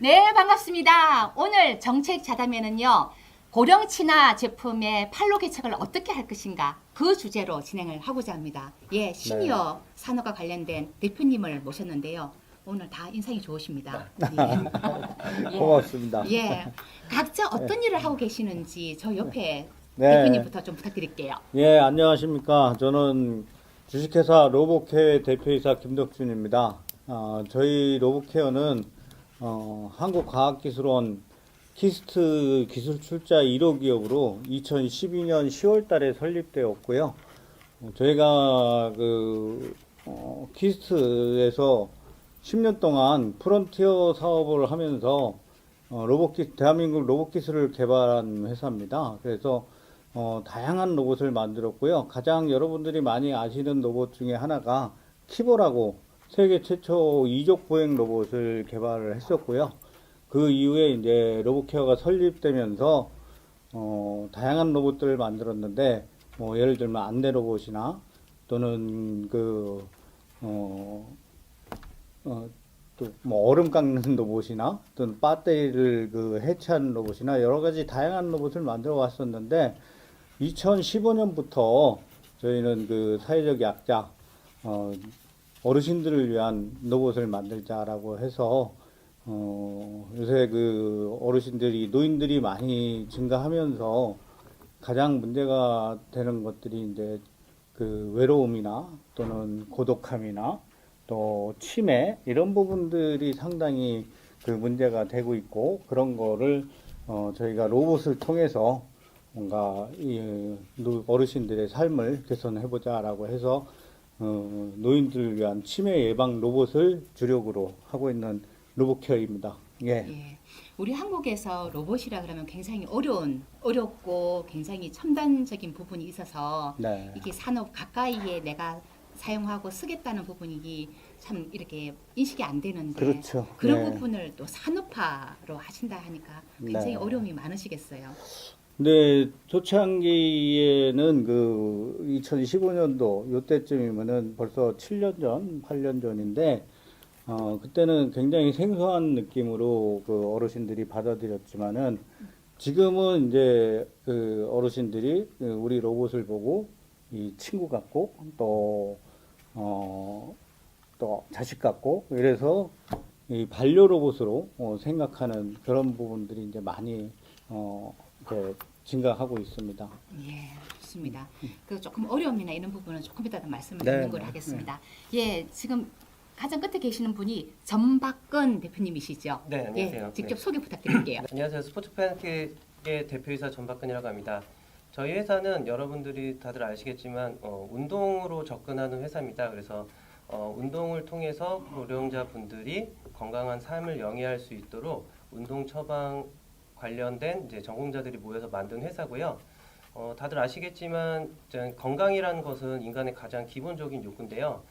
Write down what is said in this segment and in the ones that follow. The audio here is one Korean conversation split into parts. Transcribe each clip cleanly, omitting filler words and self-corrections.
네, 반갑습니다. 오늘 정책 자담회는요, 고령 친화 제품의 판로 개척을 어떻게 할 것인가 그 주제로 진행을 하고자 합니다. 예, 시니어 산업과 관련된 대표님을 모셨는데요. 오늘 다 인상이 좋으십니다. 예. 고맙습니다. 예, 각자 어떤 일을 하고 계시는지 저 옆에 네. 대표님부터 좀 부탁드릴게요. 예, 안녕하십니까. 저는 주식회사 로보케어 대표이사 김덕준입니다. 저희 로보케어는 한국과학기술원 키스트 기술 출자 1호 기업으로 2012년 10월 달에 설립되었고요. 저희가 키스트에서 10년 동안 프론티어 사업을 하면서 대한민국 로봇 기술을 개발한 회사입니다. 그래서 다양한 로봇을 만들었고요. 가장 여러분들이 많이 아시는 로봇 중에 하나가 키보라고 세계 최초 이족 보행 로봇을 개발을 했었고요. 그 이후에 이제 로봇케어가 설립되면서 다양한 로봇들을 만들었는데 예를 들면 안내 로봇이나 또는 또 얼음 깎는 로봇이나 또는 배터리를 해체하는 로봇이나 여러 가지 다양한 로봇을 만들어 왔었는데 2015년부터 저희는 사회적 약자 어르신들을 위한 로봇을 만들자라고 해서 요새 노인들이 많이 증가하면서 가장 문제가 되는 것들이 이제 외로움이나 또는 고독함이나 또 치매 이런 부분들이 상당히 문제가 되고 있고 그런 거를 저희가 로봇을 통해서 뭔가 어르신들의 삶을 개선해보자라고 해서 노인들을 위한 치매 예방 로봇을 주력으로 하고 있는 로봇케어입니다. 예. 예, 우리 한국에서 로봇이라 그러면 굉장히 어렵고 굉장히 첨단적인 부분이 있어서 네. 이게 산업 가까이에 내가 사용하고 쓰겠다는 부분이 참 이렇게 인식이 안 되는데 그렇죠. 그런 네. 부분을 또 산업화로 하신다 하니까 굉장히 네. 어려움이 많으시겠어요. 근데 초창기에는 2015년도 요때쯤이면은 벌써 7년 전, 8년 전인데 그때는 굉장히 생소한 느낌으로 어르신들이 받아들였지만은 지금은 이제 어르신들이 우리 로봇을 보고 이 친구 같고 또 자식 같고 이래서 이 반려 로봇으로 생각하는 그런 부분들이 이제 많이 이렇게 증가하고 있습니다. 예, 좋습니다. 그 조금 어려움이나 이런 부분은 조금 이따 말씀을 네, 듣는 걸 네, 하겠습니다. 예, 지금 가장 끝에 계시는 분이 전박근 대표님이시죠? 네, 안녕하세요. 예, 직접 네. 소개 부탁드릴게요. 안녕하세요. 스포츠 팬케의 대표이사 전박근이라고 합니다. 저희 회사는 여러분들이 다들 아시겠지만 운동으로 접근하는 회사입니다. 그래서 운동을 통해서 고령자 분들이 건강한 삶을 영위할 수 있도록 운동 처방 관련된 이제 전공자들이 모여서 만든 회사고요. 다들 아시겠지만 건강이라는 것은 인간의 가장 기본적인 욕구인데요.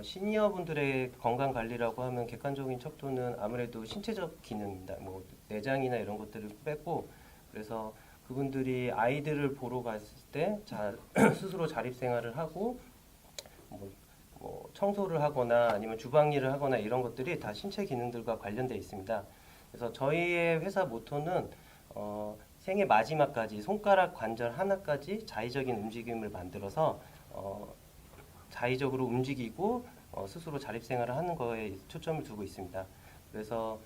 시니어 분들의 건강 관리라고 하면 객관적인 척도는 아무래도 신체적 기능입니다. 뭐 내장이나 이런 것들을 뺐고 그래서 그분들이 아이들을 보러 갔을 때 스스로 자립 생활을 하고 뭐 청소를 하거나 아니면 주방 일을 하거나 이런 것들이 다 신체 기능들과 관련되어 있습니다. 그래서 저희의 회사 모토는 생애 마지막까지 손가락 관절 하나까지 자의적인 움직임을 만들어서 자의적으로 움직이고 스스로 자립생활을 하는 거에 초점을 두고 있습니다. 그래서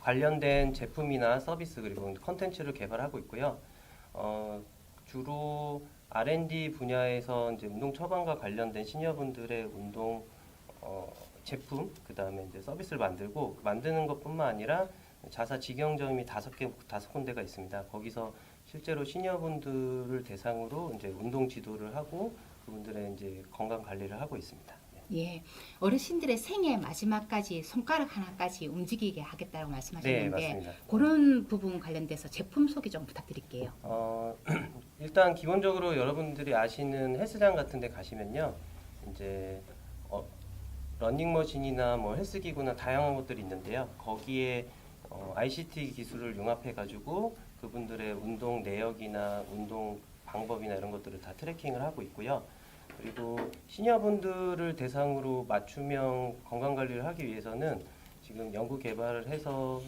관련된 제품이나 서비스 그리고 컨텐츠를 개발하고 있고요. 주로 R&D 분야에서 이제 운동 처방과 관련된 시니어분들의 운동 제품 그 다음에 이제 서비스를 만드는 것뿐만 아니라 자사 직영점이 5군데가 있습니다. 거기서 실제로 시니어분들을 대상으로 이제 운동 지도를 하고 그분들의 이제 건강 관리를 하고 있습니다. 예, 어르신들의 생애 마지막까지 손가락 하나까지 움직이게 하겠다고 네, 말씀하셨는데 맞습니다. 그런 부분 관련돼서 제품 소개 좀 부탁드릴게요. 일단 기본적으로 여러분들이 아시는 헬스장 같은 데 가시면요. 이제 러닝머신이나 뭐 헬스기구나 다양한 것들이 있는데요. 거기에 ICT 기술을 융합해 가지고 그분들의 운동 내역이나 운동 방법이나 이런 것들을 다 트래킹을 하고 있고요. 그리고 시니어분들을 대상으로 맞춤형 건강관리를 하기 위해서는 지금 연구 개발을 해서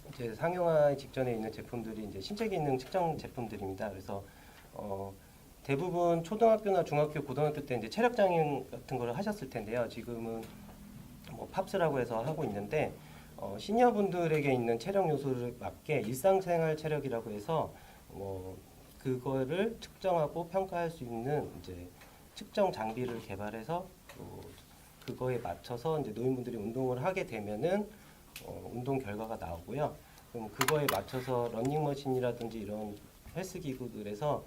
이제 상용화 직전에 있는 제품들이 이제 신체 기능 측정 제품들입니다. 그래서 대부분 초등학교나 중학교, 고등학교 때 이제 체력 장애 같은 걸 하셨을 텐데요. 지금은 뭐 팝스라고 해서 하고 있는데 시니어 분들에게 있는 체력 요소를 맞게 일상생활 체력이라고 해서 그거를 측정하고 평가할 수 있는 이제 측정 장비를 개발해서 그거에 맞춰서 이제 노인분들이 운동을 하게 되면은 운동 결과가 나오고요. 그럼 그거에 맞춰서 러닝머신이라든지 이런 헬스 기구들에서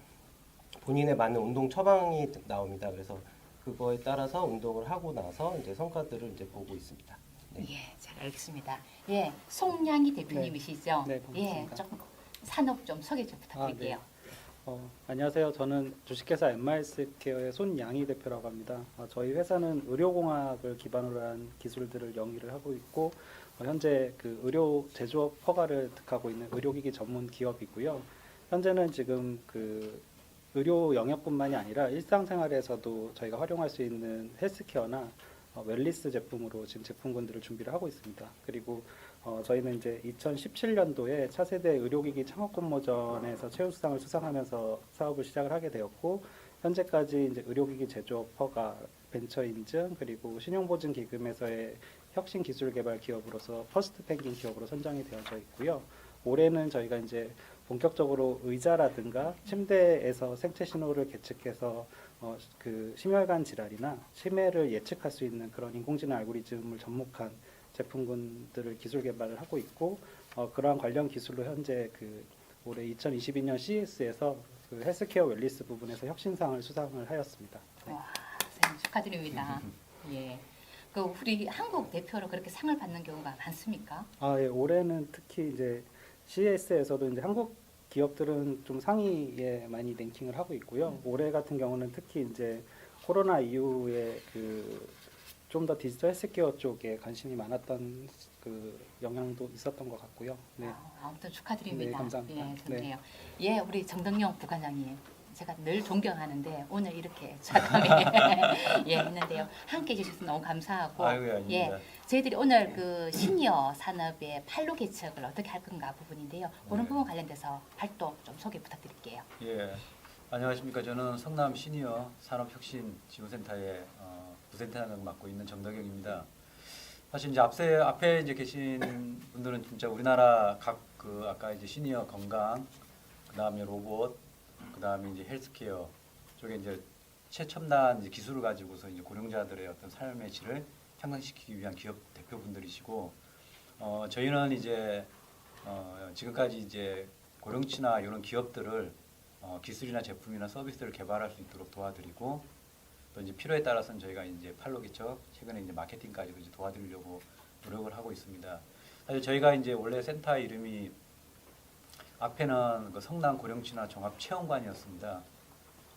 본인에 맞는 운동 처방이 나옵니다. 그래서 그거에 따라서 운동을 하고 나서 이제 성과들을 이제 보고 있습니다. 네. 예, 잘 알겠습니다. 예, 송량희 대표님이시죠? 네, 반갑습니다. 예, 조금 산업 좀 소개 좀 부탁드릴게요. 안녕하세요. 저는 주식회사 엠마이스케어의 손양희 대표라고 합니다. 저희 회사는 의료공학을 기반으로 한 기술들을 영위를 하고 있고 현재 그 의료 제조업 허가를 득하고 있는 의료기기 전문 기업이고요. 현재는 지금 그 의료 영역뿐만이 아니라 일상생활에서도 저희가 활용할 수 있는 헬스케어나 웰리스 제품으로 지금 제품군들을 준비를 하고 있습니다. 그리고 저희는 이제 2017년도에 차세대 의료기기 창업공모전에서 최우수상을 수상하면서 사업을 시작을 하게 되었고 현재까지 이제 의료기기 제조업 허가, 벤처 인증 그리고 신용보증기금에서의 혁신 기술 개발 기업으로서 퍼스트 펭귄 기업으로 선정이 되어져 있고요. 올해는 저희가 이제 본격적으로 의자라든가 침대에서 생체 신호를 계측해서 그 심혈관 질환이나 치매를 예측할 수 있는 그런 인공지능 알고리즘을 접목한 제품군들을 기술 개발을 하고 있고 그러한 관련 기술로 현재 그 올해 2022년 CES에서 그 헬스케어 웰리스 부분에서 혁신상을 수상을 하였습니다. 네. 와, 선생님 축하드립니다. 예. 그 우리 한국 대표로 그렇게 상을 받는 경우가 많습니까? 예, 올해는 특히 이제 CES에서도 이제 한국 기업들은 좀 상위에 많이 랭킹을 하고 있고요. 올해 같은 경우는 특히 이제 코로나 이후에 그 좀 더 디지털 헬스케어 쪽에 관심이 많았던 그 영향도 있었던 것 같고요. 네. 아무튼 축하드립니다. 네, 감사합니다. 예, 좋네요. 예, 우리 정덕영 부관장님. 제가 늘 존경하는데 오늘 이렇게 자담에 예, 했는데요. 함께 해주셔서 너무 감사하고 아이고, 아닙니다. 저희들이 오늘 그 시니어 산업의 판로 개척을 어떻게 할 건가 부분인데요. 그런 네. 부분 관련돼서 발도 좀 소개 부탁드릴게요. 예, 안녕하십니까. 저는 성남 시니어 산업혁신 지원센터의 부센터장을 맡고 있는 정덕영입니다. 사실 이제 앞에 이제 계신 분들은 진짜 우리나라 각 그 아까 이제 시니어 건강, 그 다음에 로봇, 그 다음에 이제 헬스케어 쪽에 이제 최첨단 이제 기술을 가지고서 이제 고령자들의 어떤 삶의 질을 향상시키기 위한 기업 대표분들이시고, 저희는 이제 지금까지 이제 고령층이나 이런 기업들을 기술이나 제품이나 서비스를 개발할 수 있도록 도와드리고 또 이제 필요에 따라서는 저희가 이제 판로 개척, 최근에 이제 마케팅까지도 이제 도와드리려고 노력을 하고 있습니다. 사실 저희가 이제 원래 센터 이름이 앞에는 그 성남 고령층이나 종합 체험관이었습니다.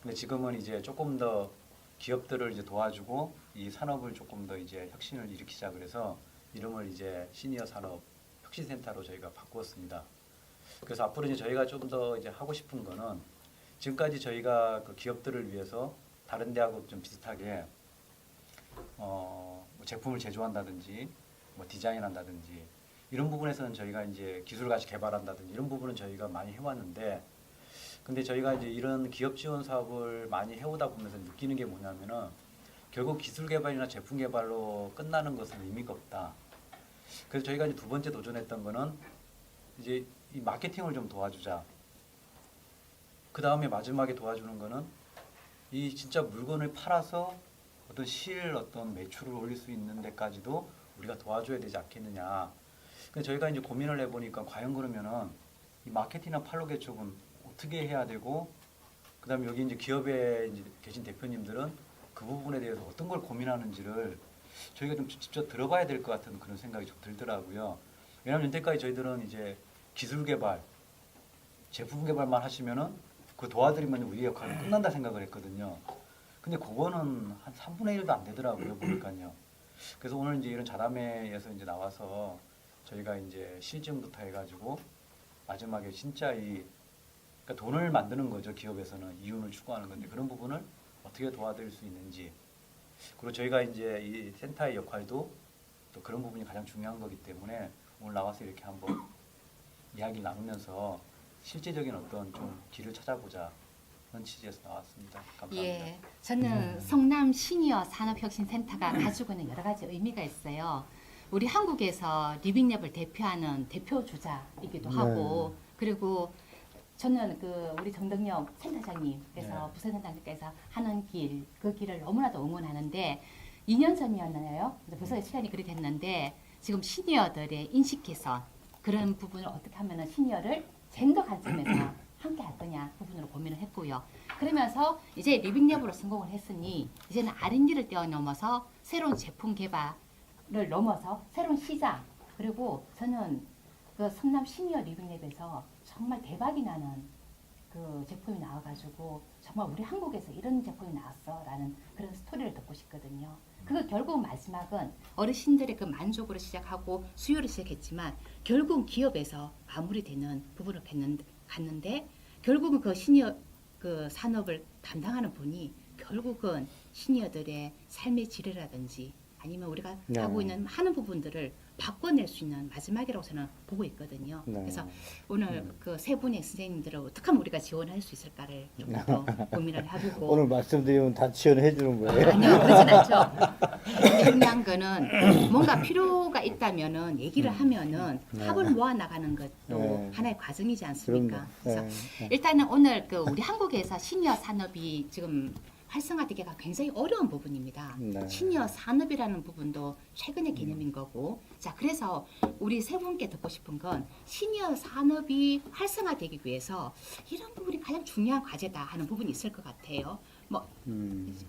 근데 지금은 이제 조금 더 기업들을 이제 도와주고 이 산업을 조금 더 이제 혁신을 일으키자 그래서 이름을 이제 시니어 산업 혁신센터로 저희가 바꾸었습니다. 그래서 앞으로 이제 저희가 좀 더 이제 하고 싶은 거는 지금까지 저희가 그 기업들을 위해서 다른 데하고 좀 비슷하게 뭐 제품을 제조한다든지 뭐 디자인한다든지 이런 부분에서는 저희가 이제 기술을 같이 개발한다든지 이런 부분은 저희가 많이 해왔는데 근데 저희가 이제 이런 기업 지원 사업을 많이 해오다 보면서 느끼는 게 뭐냐면은 결국 기술 개발이나 제품 개발로 끝나는 것은 의미가 없다. 그래서 저희가 이제 두 번째 도전했던 거는 이제 이 마케팅을 좀 도와주자. 그 다음에 마지막에 도와주는 거는 이 진짜 물건을 팔아서 어떤 어떤 매출을 올릴 수 있는 데까지도 우리가 도와줘야 되지 않겠느냐. 그래서 저희가 이제 고민을 해보니까 과연 그러면은 이 마케팅이나 판로 개척은 어떻게 해야 되고, 그다음에 여기 이제 기업에 이제 계신 대표님들은 그 부분에 대해서 어떤 걸 고민하는지를 저희가 좀 직접 들어봐야 될 것 같은 그런 생각이 좀 들더라고요. 왜냐하면 여태까지 저희들은 이제 기술 개발, 제품 개발만 하시면은 그 도와드리면 우리 역할은 끝난다 생각을 했거든요. 근데 그거는 한 3분의 1도 안 되더라고요, 보니까요. 그래서 오늘 이제 이런 자담회에서 이제 나와서 저희가 이제 실증부터 해가지고 마지막에 진짜 그러니까 돈을 만드는 거죠. 기업에서는 이윤을 추구하는 건데 그런 부분을 어떻게 도와드릴 수 있는지, 그리고 저희가 이제 이 센터의 역할도 또 그런 부분이 가장 중요한 거기 때문에 오늘 나와서 이렇게 한번 이야기를 나누면서 실제적인 어떤 좀 길을 찾아보자 그런 취지에서 나왔습니다. 감사합니다. 예, 저는 성남 시니어 산업혁신센터가 가지고 있는 여러 가지 의미가 있어요. 우리 한국에서 리빙랩을 대표하는 대표 주자이기도 네. 하고, 그리고 저는 그 우리 정덕영 센터장님께서 네. 부센터장님께서 하는 길, 그 길을 너무나도 응원하는데 2년 전이었나요? 벌써 시간이 그리 됐는데 지금 시니어들의 인식 개선 그런 부분을 어떻게 하면 시니어를 젠더 관점에서 함께 할 거냐 부분으로 고민을 했고요. 그러면서 이제 리빙랩으로 성공을 했으니 이제는 R&D를 뛰어넘어서 새로운 제품 개발을 넘어서 새로운 시장, 그리고 저는 그 성남 시니어 리빙랩에서 정말 대박이 나는 그 제품이 나와가지고 정말 우리 한국에서 이런 제품이 나왔어라는 그런 스토리를 듣고 싶거든요. 그 결국 마지막은 어르신들의 그 만족으로 시작하고 수요를 시작했지만 결국 기업에서 마무리되는 부분을 갔는데 결국은 그 시니어 그 산업을 담당하는 분이 결국은 시니어들의 삶의 질이라든지 아니면 우리가 네. 하고 있는 많은 부분들을 바꿔낼 수 있는 마지막이라고 저는 보고 있거든요. 네. 그래서 오늘 그 세 분의 선생님들을 어떻게 하면 우리가 지원할 수 있을까를 조금 더 고민을 해보고 오늘 말씀드리면 다 지원해 주는 거예요. 아니요, 그렇진 않죠. 근데 중요한 거는 뭔가 필요가 있다면은 얘기를 하면은 네. 합을 모아 나가는 것도 네. 하나의 과정이지 않습니까? 그럼요. 그래서 네. 일단은 오늘 그 우리 한국에서 시니어 산업이 지금 활성화되기가 굉장히 어려운 부분입니다. 네. 시니어 산업이라는 부분도 최근의 개념인 거고, 자 그래서 우리 세 분께 듣고 싶은 건 시니어 산업이 활성화되기 위해서 이런 부분이 가장 중요한 과제다 하는 부분이 있을 것 같아요. 뭐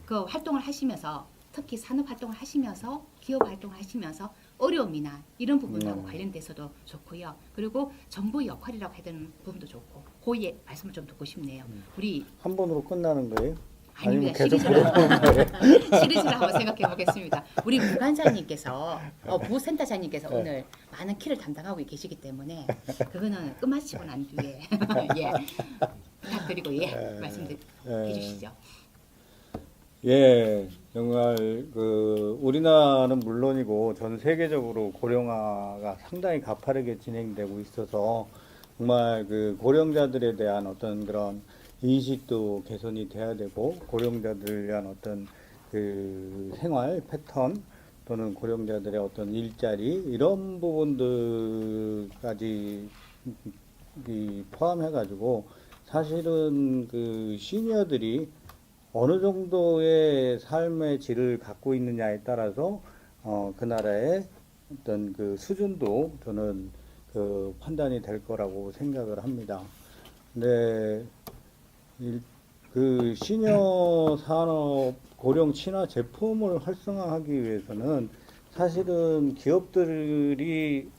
그 활동을 하시면서 특히 산업 활동을 하시면서 기업 활동을 하시면서 어려움이나 이런 부분하고 관련돼서도 좋고요. 그리고 정부의 역할이라고 해야 되는 부분도 좋고, 고의 말씀을 좀 듣고 싶네요. 우리 한 번으로 끝나는 거예요? 아닙니다. 계속 시리즈로 물어보는 거예요? 시리즈를 한번 생각해 보겠습니다. 우리 부관장님께서 부센터장님께서 네. 오늘 많은 키를 담당하고 계시기 때문에 그거는 끝마치고 난 뒤에 예 부탁드리고 말씀해 주시죠. 예, 정말 그 우리나라는 물론이고 전 세계적으로 고령화가 상당히 가파르게 진행되고 있어서 정말 그 고령자들에 대한 어떤 그런 인식도 개선이 돼야 되고 고령자들을 위한 어떤 그 생활 패턴 또는 고령자들의 어떤 일자리 이런 부분들까지 포함해 가지고 사실은 그 시니어들이 어느 정도의 삶의 질을 갖고 있느냐에 따라서 그 나라의 어떤 그 수준도 저는 그 판단이 될 거라고 생각을 합니다. 근데 그 시니어 산업 고령 친화 제품을 활성화하기 위해서는 사실은 기업들이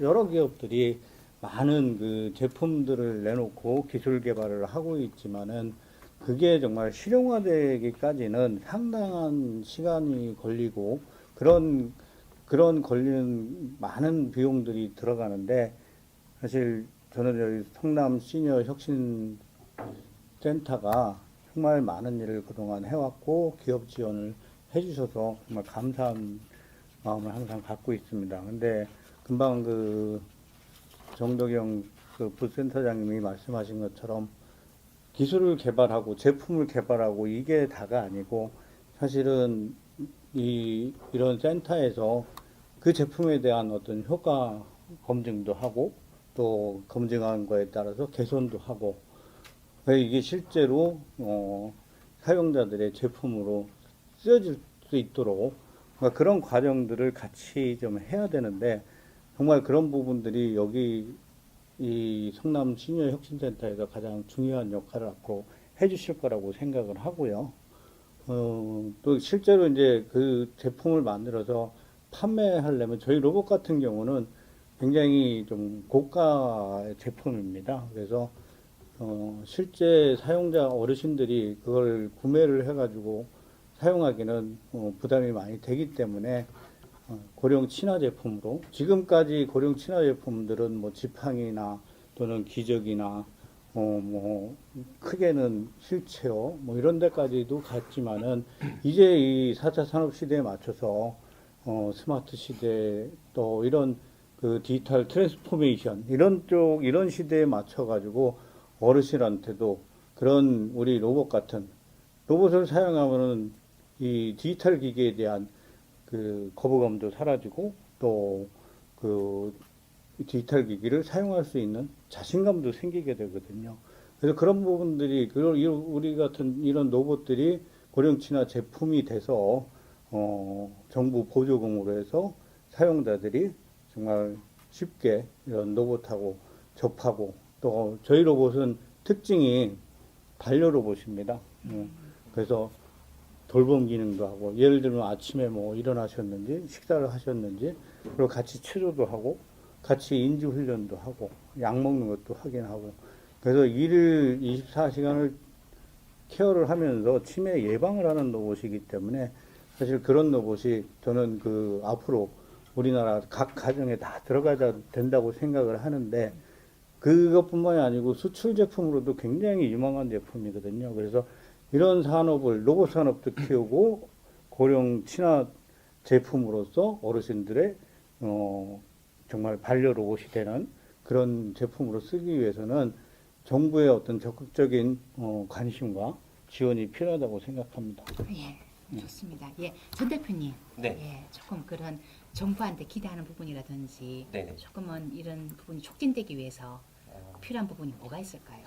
여러 기업들이 많은 그 제품들을 내놓고 기술 개발을 하고 있지만은 그게 정말 실용화되기까지는 상당한 시간이 걸리고 그런 걸리는 많은 비용들이 들어가는데 사실 저는 여기 성남 시니어 혁신 센터가 정말 많은 일을 그동안 해왔고 기업 지원을 해주셔서 정말 감사한 마음을 항상 갖고 있습니다. 근데 금방 그 정덕영 그 부센터장님이 말씀하신 것처럼 기술을 개발하고 제품을 개발하고 이게 다가 아니고 사실은 이런 센터에서 그 제품에 대한 어떤 효과 검증도 하고 또 검증한 거에 따라서 개선도 하고 이게 실제로 사용자들의 제품으로 쓰여질 수 있도록 그런 과정들을 같이 좀 해야 되는데 정말 그런 부분들이 여기 이 성남 시니어 혁신센터에서 가장 중요한 역할을 갖고 해주실 거라고 생각을 하고요. 또 실제로 이제 그 제품을 만들어서 판매하려면 저희 로봇 같은 경우는 굉장히 좀 고가 제품입니다. 그래서 실제 사용자 어르신들이 그걸 구매를 해가지고 사용하기는 부담이 많이 되기 때문에 고령 친화 제품으로 지금까지 고령 친화 제품들은 뭐 지팡이나 또는 기저귀나 뭐 크게는 휠체어 뭐 이런 데까지도 갔지만은 이제 이 4차 산업 시대에 맞춰서 스마트 시대 또 이런 그 디지털 트랜스포메이션 이런 시대에 맞춰 가지고 어르신한테도 그런 우리 로봇 같은 로봇을 사용하면은 이 디지털 기기에 대한 그 거부감도 사라지고 또 그 디지털 기기를 사용할 수 있는 자신감도 생기게 되거든요. 그래서 그런 부분들이 우리 같은 이런 로봇들이 고령친화 제품이 돼서 정부 보조금으로 해서 사용자들이 정말 쉽게 이런 로봇하고 접하고 또 저희 로봇은 특징이 반려 로봇입니다. 그래서 돌봄 기능도 하고 예를 들면 아침에 뭐 일어나셨는지 식사를 하셨는지 그리고 같이 치료도 하고 같이 인지 훈련도 하고 약 먹는 것도 확인하고 그래서 일일 24시간을 케어를 하면서 치매 예방을 하는 로봇이기 때문에 사실 그런 로봇이 저는 그 앞으로 우리나라 각 가정에 다 들어가야 된다고 생각을 하는데 그것뿐만이 아니고 수출 제품으로도 굉장히 유망한 제품이거든요. 그래서 이런 산업을 로봇 산업도 키우고 고령 친화 제품으로서 어르신들의 정말 반려 로봇이 되는 그런 제품으로 쓰기 위해서는 정부의 어떤 적극적인 관심과 지원이 필요하다고 생각합니다. 예, 좋습니다. 예, 전 대표님. 네. 예, 조금 그런 정부한테 기대하는 부분이라든지 네네. 조금은 이런 부분이 촉진되기 위해서 필요한 부분이 뭐가 있을까요?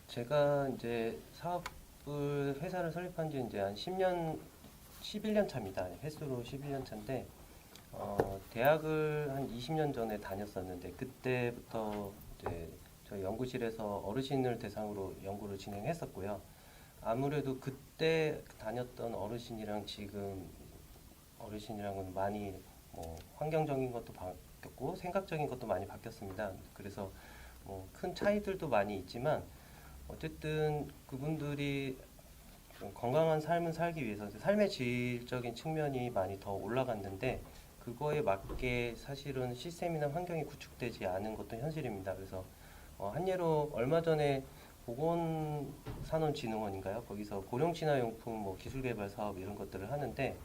제가 이제 사업을 회사를 설립한 지 이제 한 11년 차입니다. 횟수로 11년 차인데 대학을 한 20년 전에 다녔었는데 그때부터 이제 저희 연구실에서 어르신을 대상으로 연구를 진행했었고요. 아무래도 그때 다녔던 어르신이랑 지금 어르신이랑은 많이 뭐 환경적인 것도 바뀌었고 생각적인 것도 많이 바뀌었습니다. 그래서 뭐 큰 차이들도 많이 있지만 어쨌든 그분들이 좀 건강한 삶을 살기 위해서 삶의 질적인 측면이 많이 더 올라갔는데 그거에 맞게 사실은 시스템이나 환경이 구축되지 않은 것도 현실입니다. 그래서 한 예로 얼마 전에 보건산업진흥원인가요? 거기서 고령친화용품 뭐 기술개발 사업 이런 것들을 하는데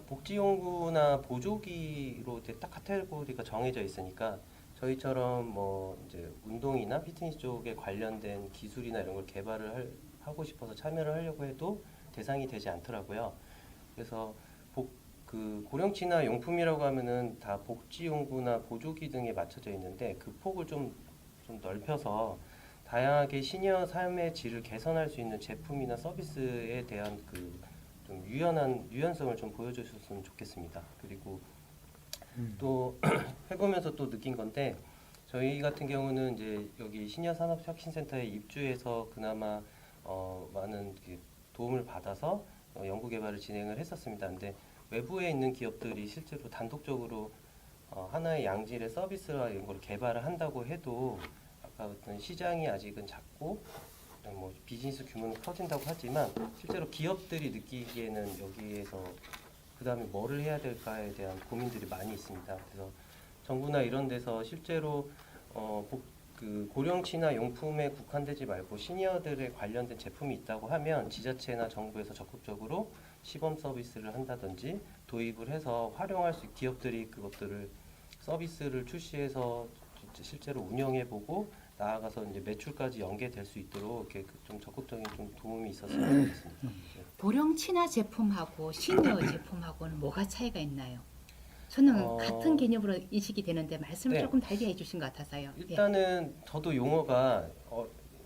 복지용구나 보조기로 이제 딱 카테고리가 정해져 있으니까 저희처럼 뭐 이제 운동이나 피트니스 쪽에 관련된 기술이나 이런 걸 개발을 하고 싶어서 참여를 하려고 해도 대상이 되지 않더라고요. 그래서 그 고령친화 용품이라고 하면은 다 복지용구나 보조기 등에 맞춰져 있는데 그 폭을 좀 넓혀서 다양하게 시니어 삶의 질을 개선할 수 있는 제품이나 서비스에 대한 그 좀 유연성을 좀 보여주셨으면 좋겠습니다. 그리고 또 해보면서 또 느낀 건데 저희 같은 경우는 이제 여기 시니어 산업 혁신센터에 입주해서 그나마 많은 도움을 받아서 연구 개발을 진행을 했었습니다. 근데 외부에 있는 기업들이 실제로 단독적으로 하나의 양질의 서비스와 이런 걸 개발을 한다고 해도 아까 어떤 시장이 아직은 작고 뭐 비즈니스 규모는 커진다고 하지만 실제로 기업들이 느끼기에는 여기에서 그 다음에 뭐를 해야 될까에 대한 고민들이 많이 있습니다. 그래서 정부나 이런 데서 실제로 그 고령친화 용품에 국한되지 말고 시니어들에 관련된 제품이 있다고 하면 지자체나 정부에서 적극적으로 시범 서비스를 한다든지 도입을 해서 활용할 수 기업들이 그것들을 서비스를 출시해서 실제로 운영해보고 나아가서 이제 매출까지 연계될 수 있도록 이렇게 좀 적극적인 좀 도움이 있었으면 좋겠습니다. 네. 고령 친화 제품하고 시니어 제품하고는 뭐가 차이가 있나요? 저는 같은 개념으로 인식이 되는데 말씀을 네. 조금 달리 해주신 것 같아서요. 일단은 저도 용어가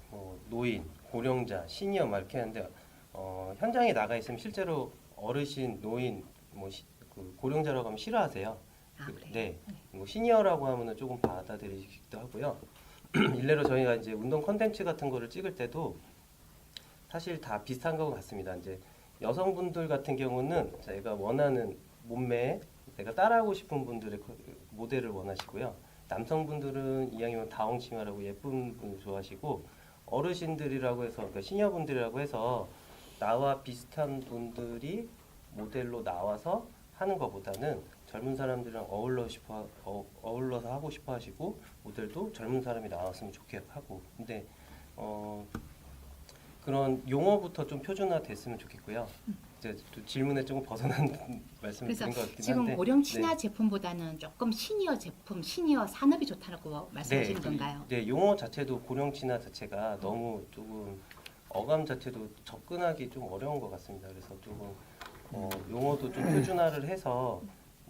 뭐 노인, 고령자, 시니어 막 이렇게 하는데 현장에 나가 있으면 실제로 어르신, 노인, 뭐 그 고령자라고 하면 싫어하세요. 그래요? 네, 뭐 시니어라고 하면은 조금 받아들이기도 하고요. 일례로 저희가 이제 운동 콘텐츠 같은 거를 찍을 때도 사실 다 비슷한 것 같습니다. 이제 여성분들 같은 경우는 제가 원하는 몸매에 내가 따라하고 싶은 분들의 모델을 원하시고요. 남성분들은 이왕이면 다홍 치마라고 예쁜 분을 좋아하시고 어르신들이라고 해서 그러니까 시니어분들이라고 해서 나와 비슷한 분들이 모델로 나와서 하는 것보다는 젊은 사람들이랑 어울러서 하고 싶어 하시고 모델도 젊은 사람이 나왔으면 좋게 하고 근데 그런 용어부터 좀 표준화 됐으면 좋겠고요. 이제 또 질문에 조금 벗어난 말씀을 그래서 드린 것 같긴 지금 한데 고령 친화 제품보다는 조금 시니어 제품, 시니어 산업이 좋다고 말씀하시는 건가요? 네, 용어 자체도 고령 친화 자체가 너무 조금 어감 자체도 접근하기 좀 어려운 것 같습니다. 그래서 조금 용어도 좀 표준화를 해서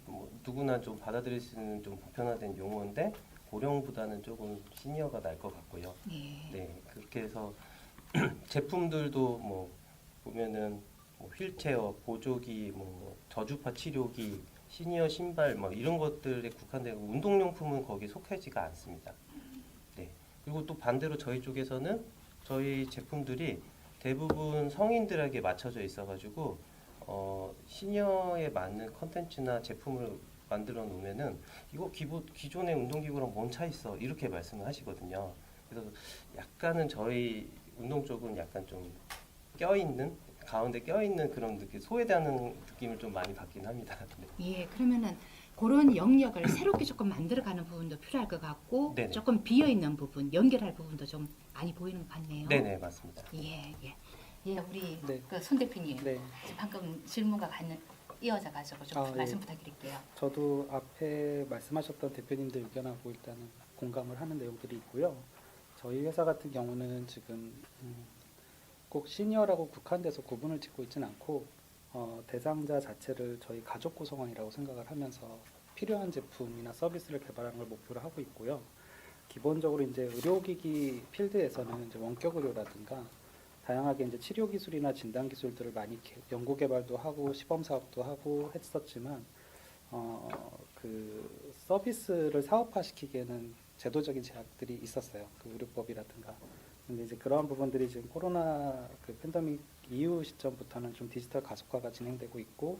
뭐 누구나 좀 받아들일 수 있는 좀 보편화된 용어인데 고령보다는 조금 시니어가 날 것 같고요. 네. 네, 그렇게 해서 제품들도 뭐 보면은 뭐 휠체어, 보조기, 뭐 저주파 치료기, 시니어 신발 뭐 이런 것들에 국한되고 운동용품은 거기 속하지가 않습니다. 네. 그리고 또 반대로 저희 쪽에서는 저희 제품들이 대부분 성인들에게 맞춰져 있어가지고 시니어에 맞는 컨텐츠나 제품을 만들어 놓으면은 이거 기존의 운동기구랑 뭔 차 있어 이렇게 말씀을 하시거든요. 그래서 약간은 저희 운동 쪽은 약간 좀 껴있는 가운데 껴있는 그런 느낌, 소외되는 느낌을 좀 많이 받긴 합니다. 네. 예, 그러면은 그런 영역을 새롭게 조금 만들어가는 부분도 필요할 것 같고 네네. 조금 비어있는 부분, 연결할 부분도 좀 많이 보이는 것 같네요. 네네 맞습니다. 예, 예. 예, 우리 네. 그 손 대표님 네. 방금 질문과 이어져 가지고 좀 아, 말씀 예. 부탁드릴게요. 저도 앞에 말씀하셨던 대표님들 의견하고 일단은 공감을 하는 내용들이 있고요. 저희 회사 같은 경우는 지금 꼭 시니어라고 국한돼서 구분을 짓고 있지는 않고 대상자 자체를 저희 가족 구성원이라고 생각을 하면서 필요한 제품이나 서비스를 개발하는 걸 목표로 하고 있고요. 기본적으로 이제 의료기기 필드에서는 이제 원격 의료라든가 다양하게 이제 치료 기술이나 진단 기술들을 많이 연구 개발도 하고 시범 사업도 하고 했었지만 그 서비스를 사업화시키기에는 제도적인 제약들이 있었어요. 그 의료법이라든가. 근데 이제 그러한 부분들이 지금 코로나 그 팬데믹 이후 시점부터는 좀 디지털 가속화가 진행되고 있고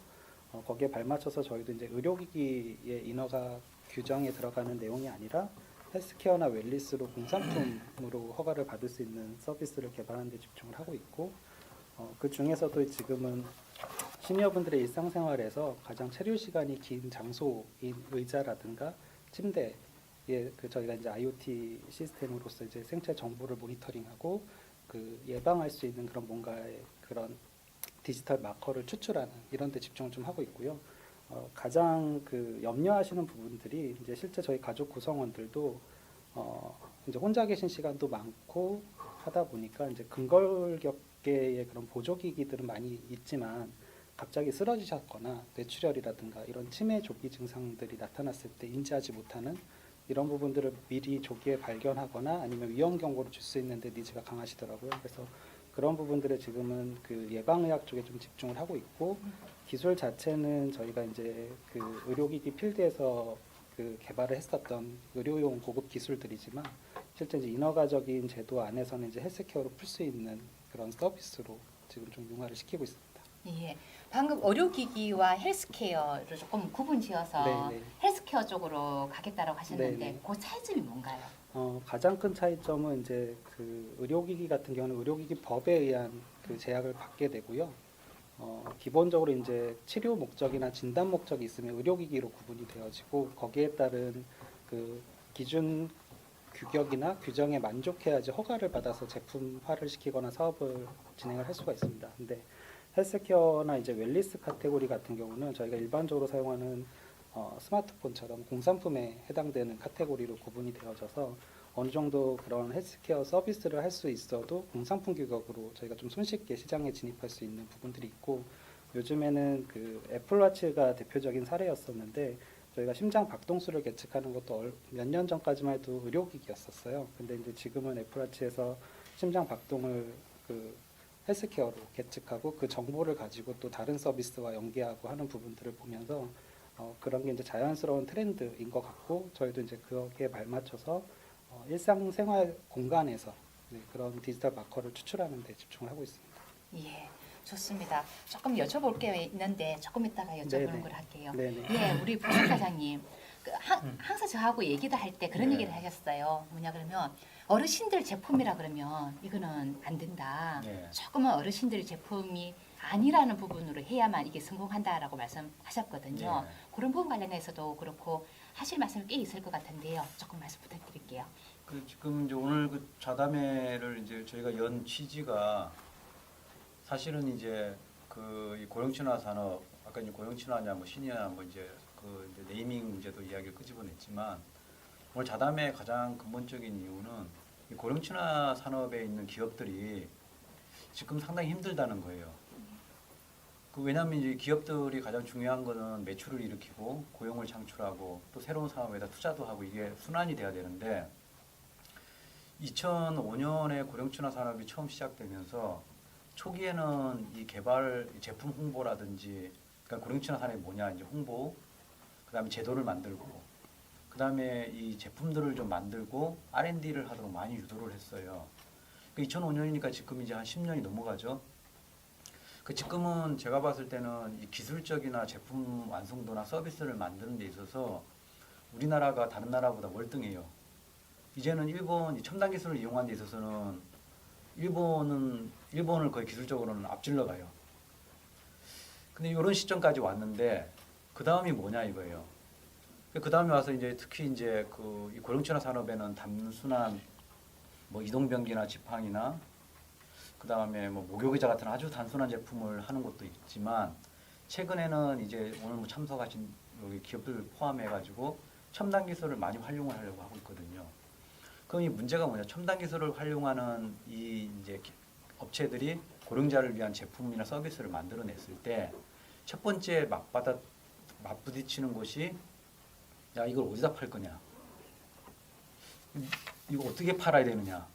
거기에 발맞춰서 저희도 이제 의료기기의 인허가 규정에 들어가는 내용이 아니라 헬스케어나 웰리스로 공산품으로 허가를 받을 수 있는 서비스를 개발하는 데 집중을 하고 있고 그 중에서도 지금은 시니어분들의 일상생활에서 가장 체류 시간이 긴 장소인 의자라든가 침대에 그 저희가 이제 IoT 시스템으로서 이제 생체 정보를 모니터링하고 그 예방할 수 있는 그런 뭔가의 그런 디지털 마커를 추출하는 이런 데 집중을 좀 하고 있고요. 가장 그 염려하시는 부분들이 이제 실제 저희 가족 구성원들도 이제 혼자 계신 시간도 많고 하다 보니까 이제 근골격계의 그런 보조기기들은 많이 있지만 갑자기 쓰러지셨거나 뇌출혈이라든가 이런 치매 조기 증상들이 나타났을 때 인지하지 못하는 이런 부분들을 미리 조기에 발견하거나 아니면 위험 경고를 줄 수 있는데 니즈가 강하시더라고요. 그래서 그런 부분들을 지금은 그 예방의학 쪽에 좀 집중을 하고 있고 기술 자체는 저희가 이제 그 의료기기 필드에서 그 개발을 했었던 의료용 고급 기술들이지만 실제 이제 인허가적인 제도 안에서는 이제 헬스케어로 풀 수 있는 그런 서비스로 지금 좀 융화를 시키고 있습니다. 예, 방금 의료기기와 헬스케어를 조금 구분지어서 네, 네. 헬스케어 쪽으로 가겠다라고 하셨는데 네, 네. 그 차이점이 뭔가요? 가장 큰 차이점은 이제 그 의료기기 같은 경우는 의료기기 법에 의한 그 제약을 받게 되고요. 기본적으로 이제 치료 목적이나 진단 목적이 있으면 의료기기로 구분이 되어지고 거기에 따른 그 기준 규격이나 규정에 만족해야지 허가를 받아서 제품화를 시키거나 사업을 진행을 할 수가 있습니다. 근데 헬스케어나 이제 웰리스 카테고리 같은 경우는 저희가 일반적으로 사용하는 스마트폰처럼 공산품에 해당되는 카테고리로 구분이 되어져서 어느 정도 그런 헬스케어 서비스를 할 수 있어도 공산품 규격으로 저희가 좀 손쉽게 시장에 진입할 수 있는 부분들이 있고 요즘에는 그 애플워치가 대표적인 사례였었는데 저희가 심장 박동수를 계측하는 것도 몇 년 전까지만 해도 의료기기였었어요. 근데 이제 지금은 애플워치에서 심장 박동을 그 헬스케어로 계측하고 그 정보를 가지고 또 다른 서비스와 연계하고 하는 부분들을 보면서 그런 게 이제 자연스러운 트렌드인 것 같고 저희도 이제 거기에 발맞춰서 일상생활 공간에서 그런 디지털 마커를 추출하는 데 집중을 하고 있습니다. 예, 좋습니다. 조금 여쭤볼 게 있는데 조금 이따가 여쭤보는 네네. 걸 할게요. 네네. 예, 우리 부장사장님 항상 저하고 얘기도 할 때 그런 네. 얘기를 하셨어요. 뭐냐 그러면 어르신들 제품이라 그러면 이거는 안 된다. 네. 조금은 어르신들 제품이 아니라는 부분으로 해야만 이게 성공한다라고 말씀하셨거든요. 네. 그런 부분 관련해서도 그렇고 하실 말씀이 꽤 있을 것 같은데요. 조금 말씀 부탁드릴게요. 그 지금 이제 오늘 그 좌담회를 이제 저희가 연 취지가 사실은 이제 그 이 고령친화 산업 아까 이제 고령친화냐 뭐 시니어냐 뭐 이제 이제 네이밍 문제도 이야기를 끄집어냈지만 오늘 자담의 가장 근본적인 이유는 이 고령친화 산업에 있는 기업들이 지금 상당히 힘들다는 거예요. 왜냐하면 이제 기업들이 가장 중요한 거는 매출을 일으키고 고용을 창출하고 또 새로운 사업에다 투자도 하고 이게 순환이 돼야 되는데 2005년에 고령친화 산업이 처음 시작되면서 초기에는 이 개발 제품 홍보라든지 그러니까 고령친화 산업이 뭐냐 이제 홍보 그다음에 제도를 만들고 그다음에 이 제품들을 좀 만들고 R&D를 하도록 많이 유도를 했어요. 2005년이니까 지금 이제 한 10년이 넘어가죠. 지금은 제가 봤을 때는 이 기술적이나 제품 완성도나 서비스를 만드는 데 있어서 우리나라가 다른 나라보다 월등해요. 이제는 일본 이 첨단 기술을 이용하는 데 있어서는 일본을 거의 기술적으로는 앞질러 가요. 근데 이런 시점까지 왔는데 그 다음이 뭐냐 이거예요. 그 다음에 와서 이제 특히 이제 이 고령친화 산업에는 단순한 뭐 이동변기나 지팡이나 그 다음에 뭐 목욕의자 같은 아주 단순한 제품을 하는 것도 있지만 최근에는 이제 오늘 뭐 참석하신 여기 기업들 포함해가지고 첨단 기술을 많이 활용을 하려고 하고 있거든요. 그럼 이 문제가 뭐냐? 첨단 기술을 활용하는 이 이제 업체들이 고령자를 위한 제품이나 서비스를 만들어냈을 때 첫 번째 맞부딪히는 곳이 야 이걸 어디다 팔 거냐? 이거 어떻게 팔아야 되느냐?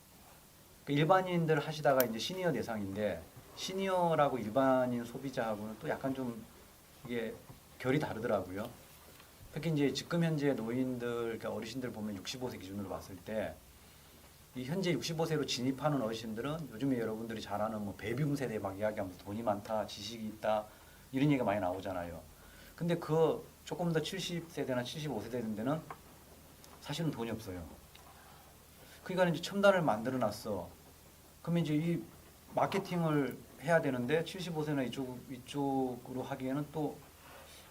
일반인들 하시다가 이제 시니어 대상인데 시니어라고 일반인 소비자하고는 또 약간 좀 이게 결이 다르더라고요. 특히 이제 지금 현재 노인들, 그러니까 어르신들 보면 65세 기준으로 봤을 때 이 현재 65세로 진입하는 어르신들은 요즘에 여러분들이 잘 아는 뭐 베이비붐 세대 막 이야기하면서 돈이 많다, 지식이 있다 이런 얘기가 많이 나오잖아요. 근데 조금 더 70세대나 75세대 데는 사실은 돈이 없어요. 그러니까 이제 첨단을 만들어 놨어. 그러면 이제 이 마케팅을 해야 되는데 75세나 이쪽으로 하기에는 또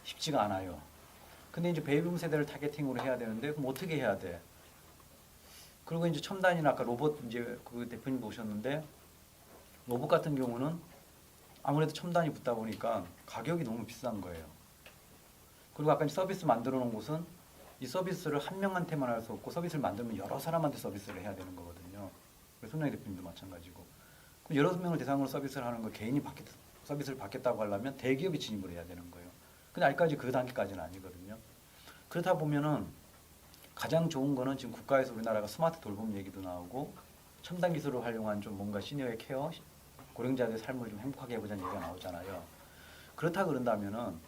쉽지가 않아요. 근데 이제 베이비붐 세대를 타겟팅으로 해야 되는데 그럼 어떻게 해야 돼? 그리고 이제 첨단이나 아까 로봇 이제 그 대표님도 오셨는데 로봇 같은 경우는 아무래도 첨단이 붙다 보니까 가격이 너무 비싼 거예요. 그리고 아까 서비스 만들어 놓은 곳은 이 서비스를 한 명한테만 할 수 없고 서비스를 만들면 여러 사람한테 서비스를 해야 되는 거거든요. 손양희 대표님도 마찬가지고. 그럼 여러 명을 대상으로 서비스를 하는 걸 개인이 서비스를 받겠다고 하려면 대기업이 진입을 해야 되는 거예요. 근데 아직까지 그 단계까지는 아니거든요. 그렇다 보면은 가장 좋은 거는 지금 국가에서 우리나라가 스마트 돌봄 얘기도 나오고 첨단 기술을 활용한 좀 뭔가 시니어의 케어, 고령자들의 삶을 좀 행복하게 해보자는 얘기가 나오잖아요. 그렇다 그런다면은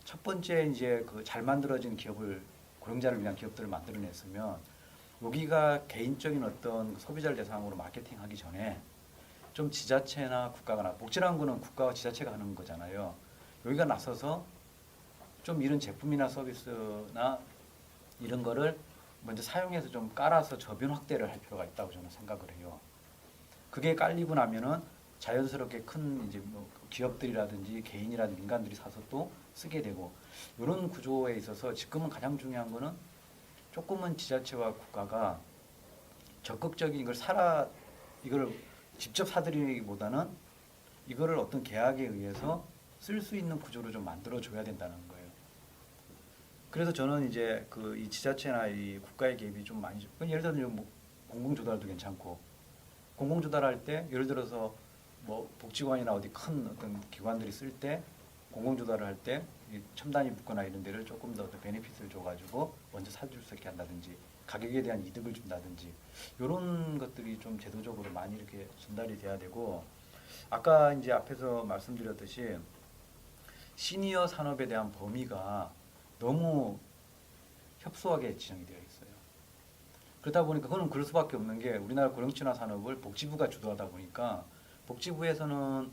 첫 번째 이제 잘 만들어진 기업을 고령자를 위한 기업들을 만들어냈으면 여기가 개인적인 어떤 소비자를 대상으로 마케팅하기 전에 좀 지자체나 국가가 복지라는 거는 국가와 지자체가 하는 거잖아요. 여기가 나서서 좀 이런 제품이나 서비스나 이런 거를 먼저 사용해서 좀 깔아서 저변 확대를 할 필요가 있다고 저는 생각을 해요. 그게 깔리고 나면은 자연스럽게 큰 이제 뭐 기업들이라든지 개인이라든지 민간들이 사서 또 쓰게 되고 이런 구조에 있어서 지금은 가장 중요한 거는 조금은 지자체와 국가가 적극적인 이걸 직접 사들이기보다는 이거를 어떤 계약에 의해서 쓸 수 있는 구조를 좀 만들어줘야 된다는 거예요. 그래서 저는 이제 이 지자체나 이 국가의 개입이 좀 많이 예를 들어서 뭐 공공조달도 괜찮고 공공조달할 때 예를 들어서 뭐 복지관이나 어디 큰 어떤 기관들이 쓸 때 공공조달을 할 때 첨단이 붙거나 이런 데를 조금 더 베네핏을 줘가지고 먼저 사줄 수 있게 한다든지 가격에 대한 이득을 준다든지 이런 것들이 좀 제도적으로 많이 이렇게 전달이 돼야 되고 아까 이제 앞에서 말씀드렸듯이 시니어 산업에 대한 범위가 너무 협소하게 지정이 되어 있어요. 그러다 보니까 그건 그럴 수밖에 없는 게 우리나라 고령친화 산업을 복지부가 주도하다 보니까 복지부에서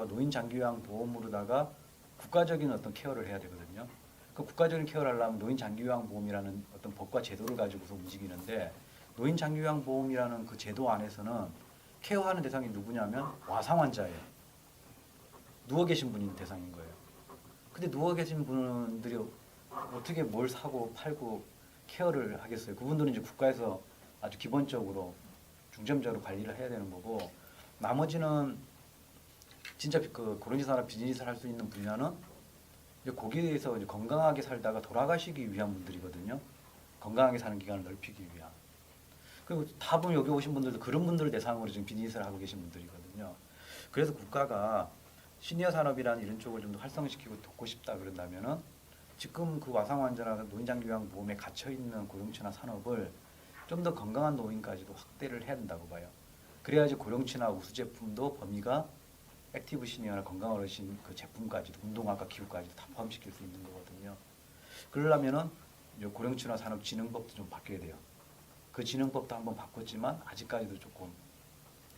노인 장기요양 보험으로다가 국가적인 어떤 케어를 해야 되거든요. 그 국가적인 케어를 하려면 노인 장기요양 보험이라는 어떤 법과 제도를 가지고서 움직이는데 노인 장기요양 보험이라는 그 제도 안에서는 케어하는 대상이 누구냐면 와상 환자예요. 누워 계신 분이 대상인 거예요. 근데 누워 계신 분들이 어떻게 뭘 사고 팔고 케어를 하겠어요. 그분들은 이제 국가에서 아주 기본적으로 중점적으로 관리를 해야 되는 거고 나머지는 진짜 그 고령지 산업 비즈니스를 할 수 있는 분야는 이제 거기에서 이제 건강하게 살다가 돌아가시기 위한 분들이거든요. 건강하게 사는 기간을 넓히기 위한. 그리고 다분 여기 오신 분들도 그런 분들을 대상으로 지금 비즈니스를 하고 계신 분들이거든요. 그래서 국가가 시니어 산업이라는 이런 쪽을 좀 더 활성시키고 돕고 싶다 그런다면은 지금 그 와상완전화 노인장기요양보험에 갇혀 있는 고령층화 산업을 좀 더 건강한 노인까지도 확대를 해야 된다고 봐요. 그래야지 고령층화 우수 제품도 범위가 액티브 시니어나 건강 어르신 그 제품까지도 운동화과 기구까지도 다 포함시킬 수 있는 거거든요. 그러려면은 이제 고령층화 산업 진흥법도 좀 바뀌어야 돼요. 그 진흥법도 한번 바꿨지만 아직까지도 조금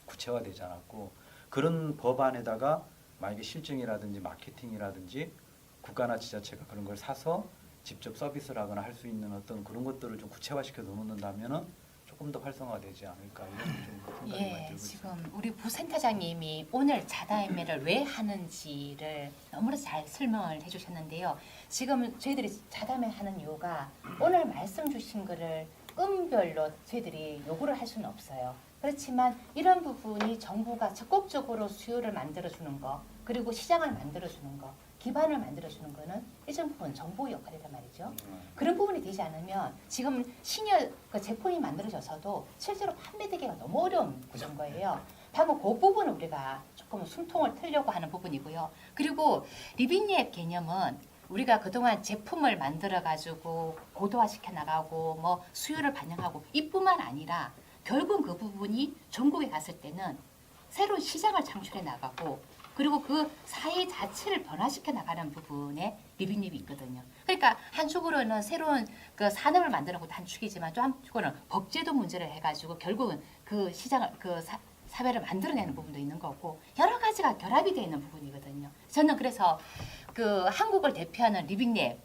구체화되지 않았고 그런 법안에다가 만약에 실증이라든지 마케팅이라든지 국가나 지자체가 그런 걸 사서 직접 서비스를 하거나 할 수 있는 어떤 그런 것들을 좀 구체화시켜 놓는다면은 조금 더 활성화되지 않을까 이런 좀 생각이 많이 예, 들고 있습니다. 지금 우리 부센터장님이 오늘 자다임매를 왜 하는지를 너무나 잘 설명을 해주셨는데요. 지금 저희들이 자담회 하는 이유가 오늘 말씀 주신 거를 음별로 저희들이 요구를 할 수는 없어요. 그렇지만 이런 부분이 정부가 적극적으로 수요를 만들어주는 거, 그리고 시장을 만들어주는 거, 기반을 만들어주는 거는 일정 부분 정부 역할이란 말이죠. 그런 부분이 되지 않으면 지금 시니어 그 제품이 만들어져서도 실제로 판매되기가 너무 어려운 그런 거예요. 방금 그 부분을 우리가 조금 숨통을 틀려고 하는 부분이고요. 그리고 리빙랩 개념은 우리가 그동안 제품을 만들어 가지고 고도화시켜 나가고 뭐 수요를 반영하고 이뿐만 아니라 결국 그 부분이 전국에 갔을 때는 새로운 시장을 창출해 나가고 그리고 그 사회 자체를 변화시켜 나가는 부분에 리빙랩이 있거든요. 그러니까 한쪽으로는 새로운 그 산업을 만드는 것도 한 축이지만 또 한쪽으로는 법제도 문제를 해가지고 결국은 그 시장을 사회를 만들어내는 부분도 있는 거고 여러 가지가 결합이 되어 있는 부분이거든요. 저는 그래서 그 한국을 대표하는 리빙랩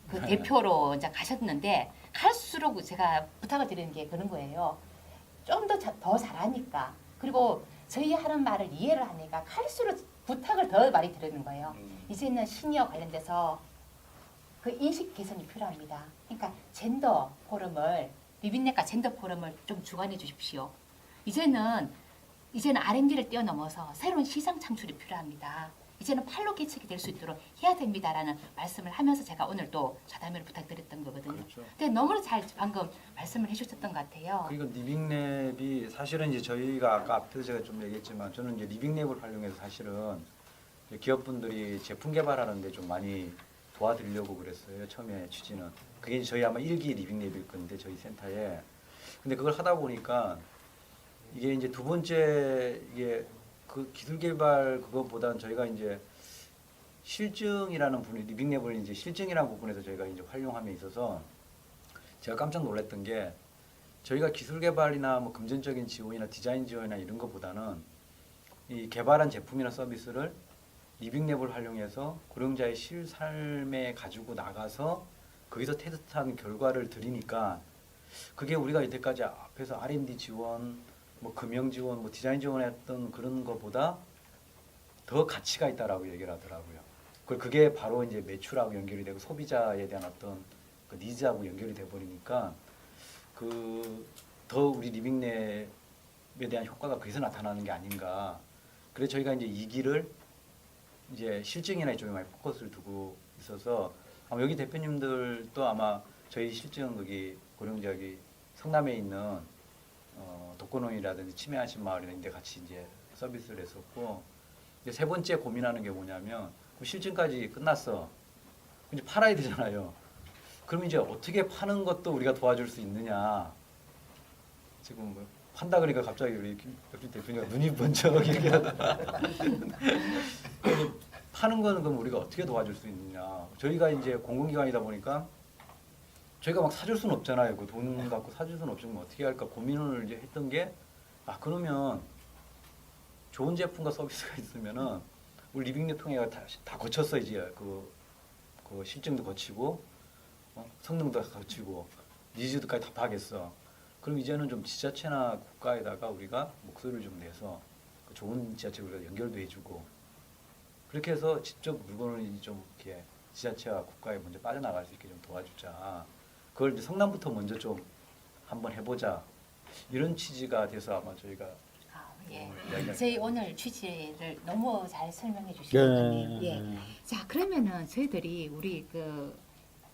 그 대표로 이제 가셨는데 갈수록 제가 부탁을 드리는 게 그런 거예요. 좀 더 잘하니까 그리고 저희 하는 말을 이해를 하니까 갈수록 부탁을 더 많이 드리는 거예요. 이제는 시니어 관련돼서 그 인식 개선이 필요합니다. 그러니까 젠더 포럼을 리빙랩과 젠더 포럼을 좀 주관해 주십시오. 이제는 R&D를 뛰어넘어서 새로운 시장 창출이 필요합니다. 이제는 팔로 개척이 될 수 있도록 해야 됩니다라는 말씀을 하면서 제가 오늘 또 자담회를 부탁드렸던 거거든요. 그렇죠. 근데 너무 잘 방금 말씀을 해주셨던 것 같아요. 그리고 리빙랩이 사실은 이제 저희가 아까 앞에서 제가 좀 얘기했지만 저는 이제 리빙랩을 활용해서 사실은 이제 기업분들이 제품 개발하는데 좀 많이 도와드리려고 그랬어요. 처음에 취지는 그게 이제 저희 아마 1기 리빙랩일 건데 저희 센터에 근데 그걸 하다 보니까 이게 이제 두 번째 이게 그 기술 개발 그것보다는 저희가 이제 실증이라는 부분 리빙랩을 이제 실증이라는 부분에서 저희가 이제 활용함에 있어서 제가 깜짝 놀랐던 게 저희가 기술 개발이나 뭐 금전적인 지원이나 디자인 지원이나 이런 것보다는 이 개발한 제품이나 서비스를 리빙랩을 활용해서 고령자의 실삶에 가지고 나가서 거기서 테스트한 결과를 드리니까 그게 우리가 이때까지 앞에서 R&D 지원, 뭐 금융 지원, 뭐 디자인 지원했던 그런 것보다 더 가치가 있다라고 얘기를 하더라고요. 그게 바로 이제 매출하고 연결이 되고 소비자에 대한 어떤 그 니즈하고 연결이 돼 버리니까 그 더 우리 리빙랩에 대한 효과가 거기서 나타나는 게 아닌가. 그래서 저희가 이제 2기를 이제 실증이나 이쪽에 많이 포커스를 두고 있어서 아마 여기 대표님들도 아마 저희 실증 거기 고령지역이 성남에 있는 독거노인이라든지 치매하신 마을이나 이런 데 같이 이제 서비스를 했었고 이제 세 번째 고민하는 게 뭐냐면 실증까지 끝났어. 이제 팔아야 되잖아요. 그럼 이제 어떻게 파는 것도 우리가 도와줄 수 있느냐. 지금 뭐 판다 그러니까 갑자기 우리 김 대표님가 눈이 번쩍 이렇게 하다가 파는 거는 그럼 우리가 어떻게 도와줄 수 있느냐. 저희가 이제 공공기관이다 보니까 저희가 막 사줄 수는 없잖아요. 그 돈 갖고 사줄 수는 없으면 어떻게 할까 고민을 이제 했던 게 그러면 좋은 제품과 서비스가 있으면은 우리 리빙랩 통해가 다 거쳤어 이제 그 실증도 거치고 성능도 다 거치고 니즈도까지 다 파악했어. 그럼 이제는 좀 지자체나 국가에다가 우리가 목소리를 좀 내서 그 좋은 지자체 우리가 연결도 해주고 그렇게 해서 직접 물건을 좀 이렇게 지자체와 국가에 먼저 빠져나갈 수 있게 좀 도와주자. 그걸 이제 성남부터 먼저 좀 한번 해보자. 이런 취지가 돼서 아마 저희가 예. 이야기할 저희 오늘 취지를 너무 잘 설명해 주신 것 같네요. 예. 자, 그러면은 저희들이 우리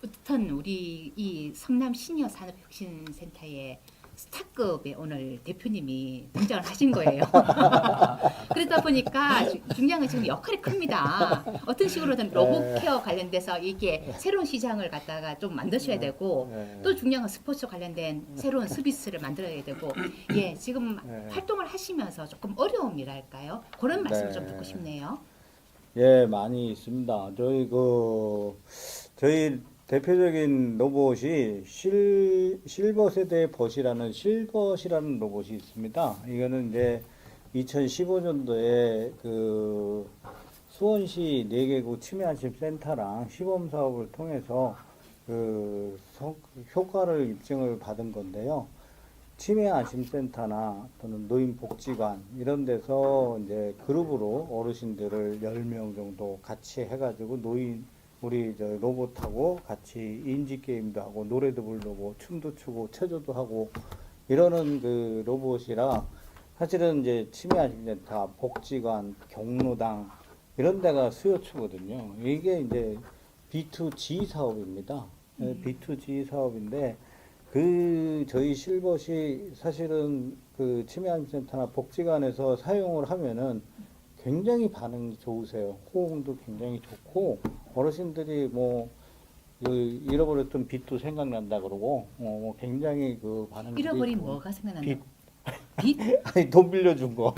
어떤 우리 이 성남 시니어 산업혁신센터의 스타급의 오늘 대표님이 등장을 하신 거예요. 그러다 보니까 중요한 건 지금 역할이 큽니다. 어떤 식으로든 로봇케어 관련돼서 이게 새로운 시장을 갖다가 좀 만드셔야 되고 또 중요한 건 스포츠 관련된 새로운 서비스를 만들어야 되고 예, 지금 활동을 하시면서 조금 어려움이랄까요? 그런 말씀을 좀 듣고 싶네요. 예, 많이 있습니다. 저희 대표적인 로봇이 실버 세대의 실벗이라는 로봇이 있습니다. 이거는 이제 2015년도에 수원시 4개구 치매안심센터랑 시범 사업을 통해서 효과를 입증을 받은 건데요. 치매안심센터나 또는 노인복지관 이런 데서 이제 그룹으로 어르신들을 10명 정도 같이 해가지고 우리 로봇하고 같이 인지 게임도 하고 노래도 부르고 춤도 추고 체조도 하고 이러는 그 로봇이라 사실은 이제 치매안심센터, 복지관, 경로당 이런 데가 수요추거든요. 이게 이제 B2G 사업입니다. B2G 사업인데 저희 실벗이 사실은 그 치매안심센터나 복지관에서 사용을 하면은 굉장히 반응이 좋으세요. 호응도 굉장히 좋고 어르신들이 잃어버렸던 빚도 생각난다 그러고 굉장히 그 반응이 잃어버린 뭐가 생각난다고? 빚? 아니 돈 빌려준 거.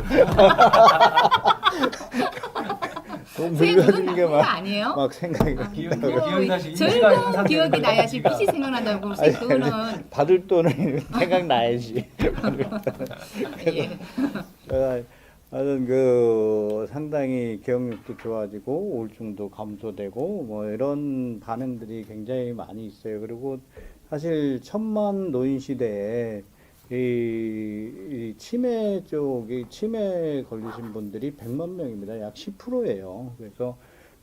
돈 선생님 그건 빌려준 게 나쁜 거 아니에요? 막 생각이 기억나시 젊은 기억이 나야지 빚이 생각난다고 아니, 선생님 그거는 받을 돈은 생각나야지. 예. 하여튼 상당히 기억력도 좋아지고 우울증도 감소되고 이런 반응들이 굉장히 많이 있어요. 그리고 사실 천만 노인 시대에 이 치매 걸리신 분들이 100만 명입니다. 약 10%예요. 그래서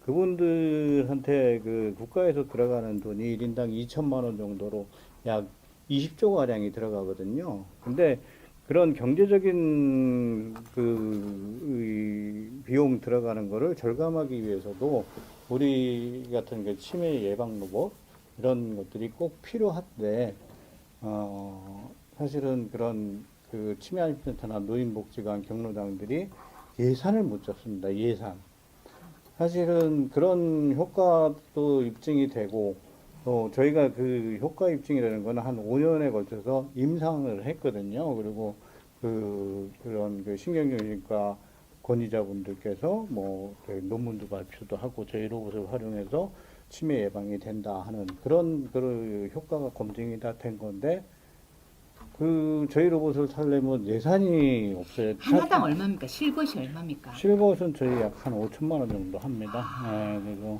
그분들한테 국가에서 들어가는 돈이 1인당 2천만 원 정도로 약 20조 가량이 들어가거든요. 근데 그런 경제적인 비용 들어가는 거를 절감하기 위해서도 우리 같은 치매 예방 로봇 이런 것들이 꼭 필요한데 사실은 그런 치매안심센터나 노인복지관 경로당들이 예산을 못 잡습니다. 예산. 사실은 그런 효과도 입증이 되고 저희가 그 효과 입증이라는 거는 한 5년에 걸쳐서 임상을 했거든요. 그리고 그런 신경정신과 권위자분들께서 논문도 발표도 하고 저희 로봇을 활용해서 치매 예방이 된다 하는 그런 효과가 검증이 다 된 건데 저희 로봇을 살려면 예산이 없어요. 하나당 얼마입니까? 실것이 얼마입니까? 실것은 저희 약 한 5천만 원 정도 합니다. 네, 그래서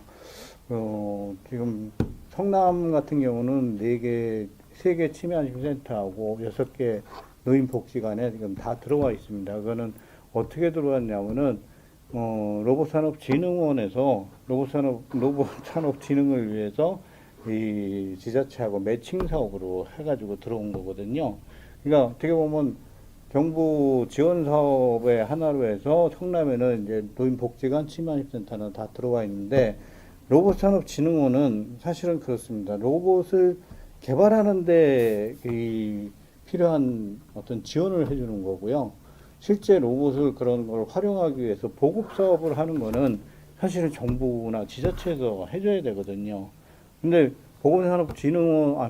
지금 성남 같은 경우는 3개 치매안심센터하고 6개 노인복지관에 지금 다 들어와 있습니다. 그거는 어떻게 들어왔냐면은 로봇산업진흥원에서 로봇산업진흥을 위해서 이 지자체하고 매칭 사업으로 해가지고 들어온 거거든요. 그러니까 어떻게 보면 정부 지원 사업의 하나로 해서 성남에는 이제 노인복지관, 치매안심센터는 다 들어와 있는데 로봇산업진흥원은 사실은 그렇습니다. 로봇을 개발하는데 필요한 어떤 지원을 해주는 거고요. 실제 로봇을 그런 걸 활용하기 위해서 보급 사업을 하는 거는 사실은 정부나 지자체에서 해줘야 되거든요. 근데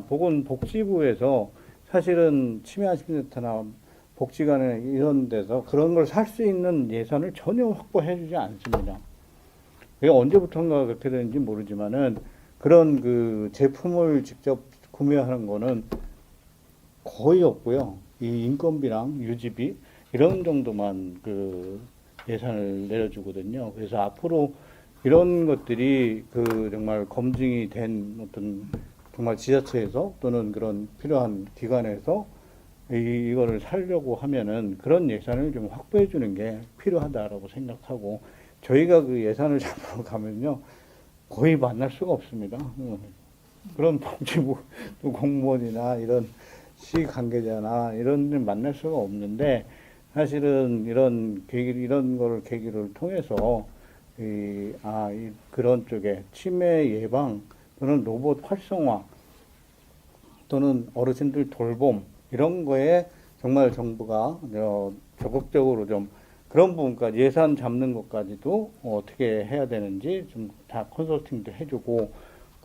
보건복지부에서 사실은 치매안심센터나 복지관에 이런 데서 그런 걸 살 수 있는 예산을 전혀 확보해주지 않습니다. 그게 언제부턴가 그렇게 되는지 모르지만은 그런 제품을 직접 구매하는 거는 거의 없고요. 이 인건비랑 유지비 이런 정도만 예산을 내려주거든요. 그래서 앞으로 이런 것들이 정말 검증이 된 어떤 정말 지자체에서 또는 그런 필요한 기관에서 이거를 살려고 하면은 그런 예산을 좀 확보해 주는 게 필요하다라고 생각하고 저희가 그 예산을 잡으러 가면요 거의 만날 수가 없습니다. 그런 복지부 공무원이나 이런 시 관계자나 이런 데 만날 수가 없는데 사실은 이런 거를 계기를 통해서 그런 쪽에 치매 예방 또는 로봇 활성화 또는 어르신들 돌봄 이런 거에 정말 정부가 적극적으로 좀 그런 부분까지 예산 잡는 것까지도 어떻게 해야 되는지 좀 다 컨설팅도 해주고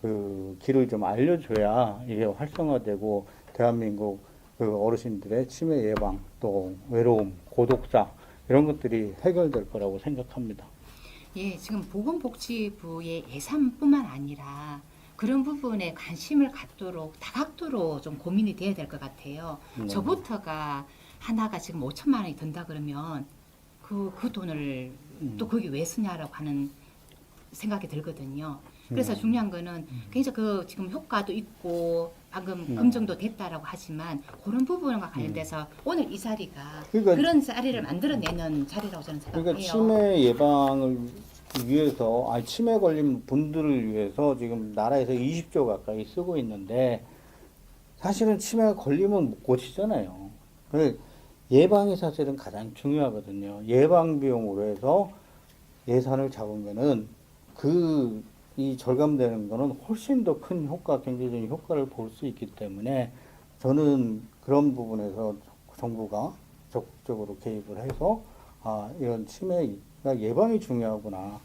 그 길을 좀 알려줘야 이게 활성화되고 대한민국 그 어르신들의 치매 예방 또 외로움, 고독사 이런 것들이 해결될 거라고 생각합니다. 예, 지금 보건복지부의 예산뿐만 아니라 그런 부분에 관심을 갖도록 다각도로 좀 고민이 돼야 될 것 같아요. 저부터가 하나가 지금 5천만 원이 든다 그러면 그 돈을 또 거기 왜 쓰냐라고 하는 생각이 들거든요. 그래서 중요한 거는 굉장히 그 지금 효과도 있고 방금 검증도 됐다라고 하지만 그런 부분과 관련돼서 오늘 이 자리가 그러니까 그런 자리를 만들어내는 자리라고 저는 생각해요. 그러니까 치매 예방을 위해서, 치매 걸린 분들을 위해서 지금 나라에서 20조 가까이 쓰고 있는데 사실은 치매가 걸리면 못 고치잖아요. 예방이 사실은 가장 중요하거든요. 예방 비용으로 해서 예산을 잡으면은 이 절감되는 거는 훨씬 더 큰 효과, 경제적인 효과를 볼 수 있기 때문에 저는 그런 부분에서 정부가 적극적으로 개입을 해서 이런 치매가 예방이 중요하구나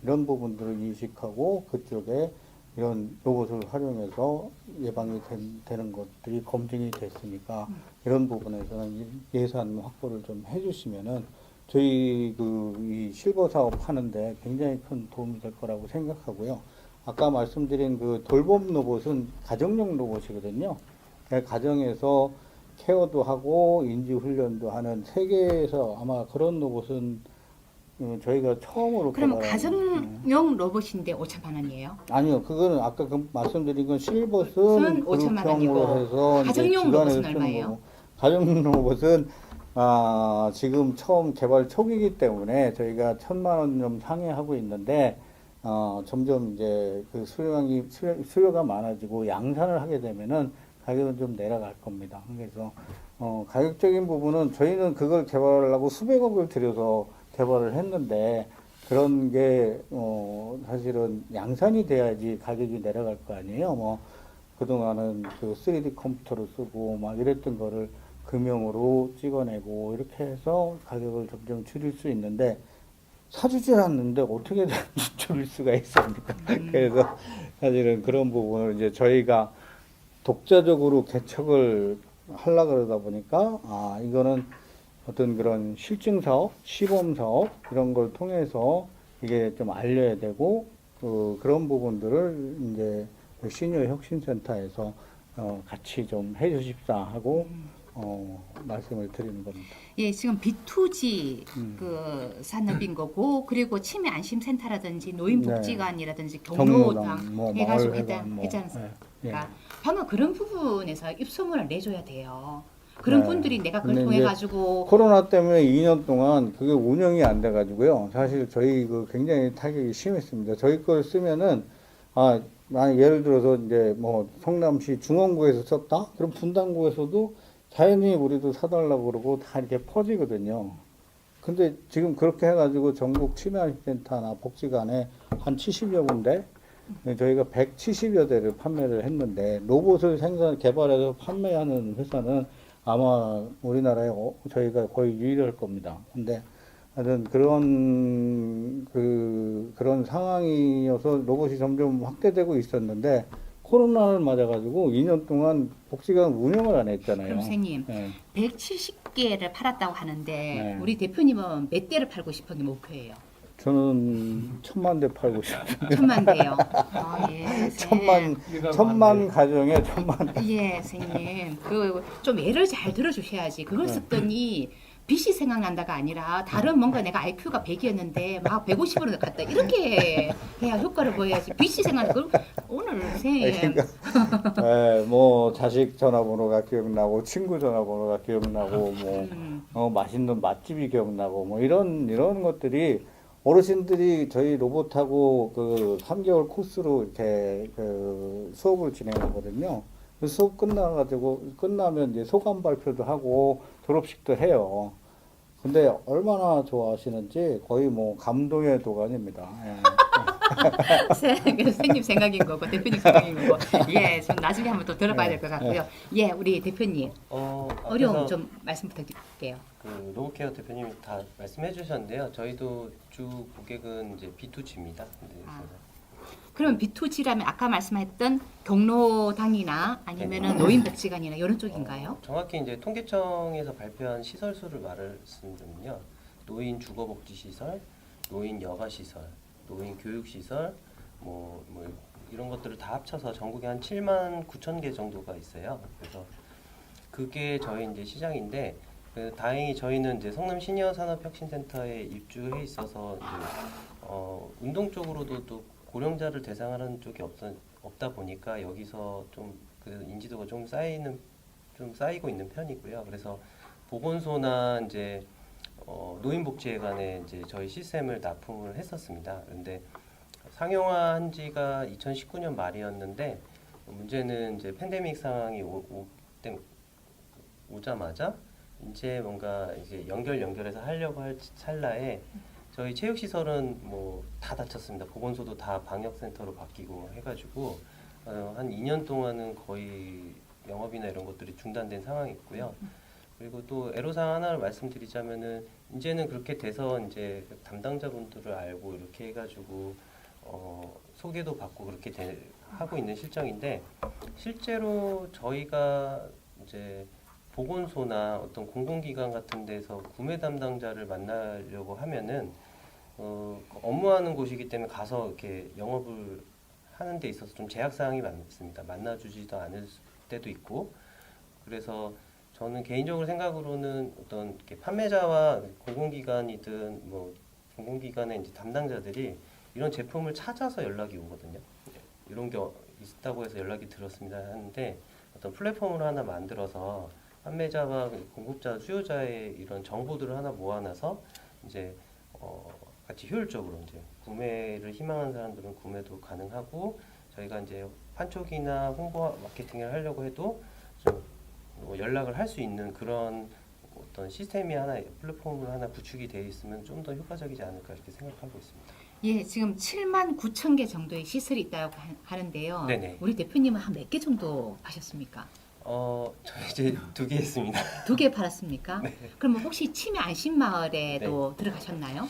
이런 부분들을 인식하고 그쪽에 이런 로봇을 활용해서 예방이 되는 것들이 검증이 됐으니까 이런 부분에서는 예산 확보를 좀 해주시면은 저희 이 실버 사업 하는데 굉장히 큰 도움이 될 거라고 생각하고요. 아까 말씀드린 그 돌봄 로봇은 가정용 로봇이거든요. 가정에서 케어도 하고 인지 훈련도 하는 세계에서 아마 그런 로봇은 저희가 처음으로 그러면 개발한, 가정용 로봇인데 5천만 원이에요? 아니요, 그거는 아까 말씀드린 건 실버슨 5천만 원이고 그룹형으로 해서 가정용 이제 로봇은 기관에서 쓰는 얼마예요? 거고. 가정용 로봇은 지금 처음 개발 초기이기 때문에 저희가 1,000만 원 좀 상회하고 있는데 점점 이제 그 수요가 많아지고 양산을 하게 되면은 가격은 좀 내려갈 겁니다. 그래서 가격적인 부분은 저희는 그걸 개발하려고 수백억을 들여서 개발을 했는데 그런 게 사실은 양산이 돼야지 가격이 내려갈 거 아니에요. 그동안은 그 3D 컴퓨터를 쓰고 막 이랬던 거를 금형으로 찍어내고 이렇게 해서 가격을 점점 줄일 수 있는데 사주질 않는데 어떻게 줄일 수가 있습니까? 그래서 사실은 그런 부분을 이제 저희가 독자적으로 개척을 하려고 그러다 보니까 이거는 어떤 그런 실증 사업, 시범 사업 이런 걸 통해서 이게 좀 알려야 되고 그런 부분들을 이제 시니어 혁신센터에서 같이 좀 해주십사 하고 말씀을 드리는 겁니다. 예, 지금 B2G 그 산업인 거고 그리고 치매 안심센터라든지 노인복지관이라든지 경로당 해가지고 했지 않습니까? 예. 방금 그런 부분에서 입소문을 내줘야 돼요. 그런 분들이 내가 그걸 통해 가지고 코로나 때문에 2년 동안 그게 운영이 안 돼 가지고요. 사실 저희 굉장히 타격이 심했습니다. 저희 걸 쓰면은 예를 들어서 이제 성남시 중원구에서 썼다? 그럼 분당구에서도 자연히 우리도 사달라고 그러고 다 이렇게 퍼지거든요. 근데 지금 그렇게 해가지고 전국 치매안심센터나 복지관에 한 70여 군데 저희가 170여 대를 판매를 했는데 로봇을 개발해서 판매하는 회사는 아마 우리나라에 저희가 거의 유일할 겁니다. 근데 하여튼 그런 상황이어서 로봇이 점점 확대되고 있었는데 코로나를 맞아가지고 2년 동안 복지관 운영을 안 했잖아요. 그럼 선생님 네. 170개를 팔았다고 하는데 네. 우리 대표님은 몇 대를 팔고 싶은 게 목표예요? 저는 1,000만 대 팔고 싶어요. 1,000만 대요. 예, 선생님. 1,000만 가정에 1,000만. 예, 선생님. 좀 예를 잘 들어주셔야지. 그걸 썼더니 빚이 생각난다가 아니라 다른 뭔가 내가 IQ가 100이었는데 막 150으로 갔다. 이렇게 해야 효과를 보여야지. 빚이 생각나고 오늘 선생님. 자식 전화번호가 기억나고 친구 전화번호가 기억나고 맛있는 맛집이 기억나고 이런 것들이 어르신들이 저희 로봇하고 3개월 코스로 이렇게 수업을 진행하거든요. 수업 끝나면 이제 소감 발표도 하고 졸업식도 해요. 근데 얼마나 좋아하시는지 거의 뭐 감동의 도가니입니다. 예. 선생님 생각인 거고 대표님 생각인 거고 예, 좀 나중에 한번 또 들어봐야 될 것 같고요. 예, 우리 대표님 어려움 앞에서 좀 말씀 부탁드릴게요. 그 로봇케어 대표님이 다 말씀해 주셨는데요. 저희도 주 고객은 이제 B2G입니다. 아. 그러면 B2G라면 아까 말씀했던 경로당이나 아니면은 노인복지관이나 이런 쪽인가요? 정확히 이제 통계청에서 발표한 시설 수를 말씀드리면요. 노인 주거복지시설, 노인 여가시설, 노인 교육시설, 뭐 이런 것들을 다 합쳐서 전국에 한 7만 9천 개 정도가 있어요. 그래서 그게 저희 이제 시장인데 다행히 저희는 이제 성남 시니어 산업혁신센터에 입주해 있어서 이제 운동 쪽으로도 또 고령자를 대상하는 쪽이 없다 보니까 여기서 좀 그래도 인지도가 좀 쌓이고 있는 편이고요. 그래서 보건소나 이제 노인복지회관에 이제 저희 시스템을 납품을 했었습니다. 그런데 상용화한 지가 2019년 말이었는데 문제는 이제 팬데믹 상황이 오자마자 이제 뭔가 이제 연결해서 하려고 할 찰나에 저희 체육시설은 뭐 다 닫혔습니다. 보건소도 다 방역센터로 바뀌고 해가지고 한 2년 동안은 거의 영업이나 이런 것들이 중단된 상황이고요. 그리고 또 애로사항 하나를 말씀드리자면은 이제는 그렇게 돼서 이제 담당자분들을 알고 이렇게 해가지고 소개도 받고 그렇게 하고 있는 실정인데 실제로 저희가 이제 보건소나 어떤 공공기관 같은 데서 구매 담당자를 만나려고 하면은 업무하는 곳이기 때문에 가서 이렇게 영업을 하는 데 있어서 좀 제약사항이 많습니다. 만나주지도 않을 때도 있고 그래서 저는 개인적으로 생각으로는 어떤 이렇게 판매자와 공공기관이든 뭐 공공기관의 이제 담당자들이 이런 제품을 찾아서 연락이 오거든요. 이런 게 있다고 해서 연락이 들었습니다 하는데 어떤 플랫폼을 하나 만들어서 판매자와 공급자, 수요자의 이런 정보들을 하나 모아놔서 이제 같이 효율적으로 이제 구매를 희망하는 사람들은 구매도 가능하고 저희가 이제 판촉이나 홍보 마케팅을 하려고 해도 좀 연락을 할 수 있는 그런 어떤 시스템이 하나 플랫폼을 하나 구축이 되어 있으면 좀 더 효과적이지 않을까 이렇게 생각하고 있습니다. 예, 지금 7만 9천 개 정도의 시설이 있다고 하는데요. 네네. 우리 대표님은 한 몇 개 정도 하셨습니까? 저희 이제 2개 했습니다. 2개 팔았습니까? 네. 그러면 혹시 치매 안심마을에도 들어가셨나요?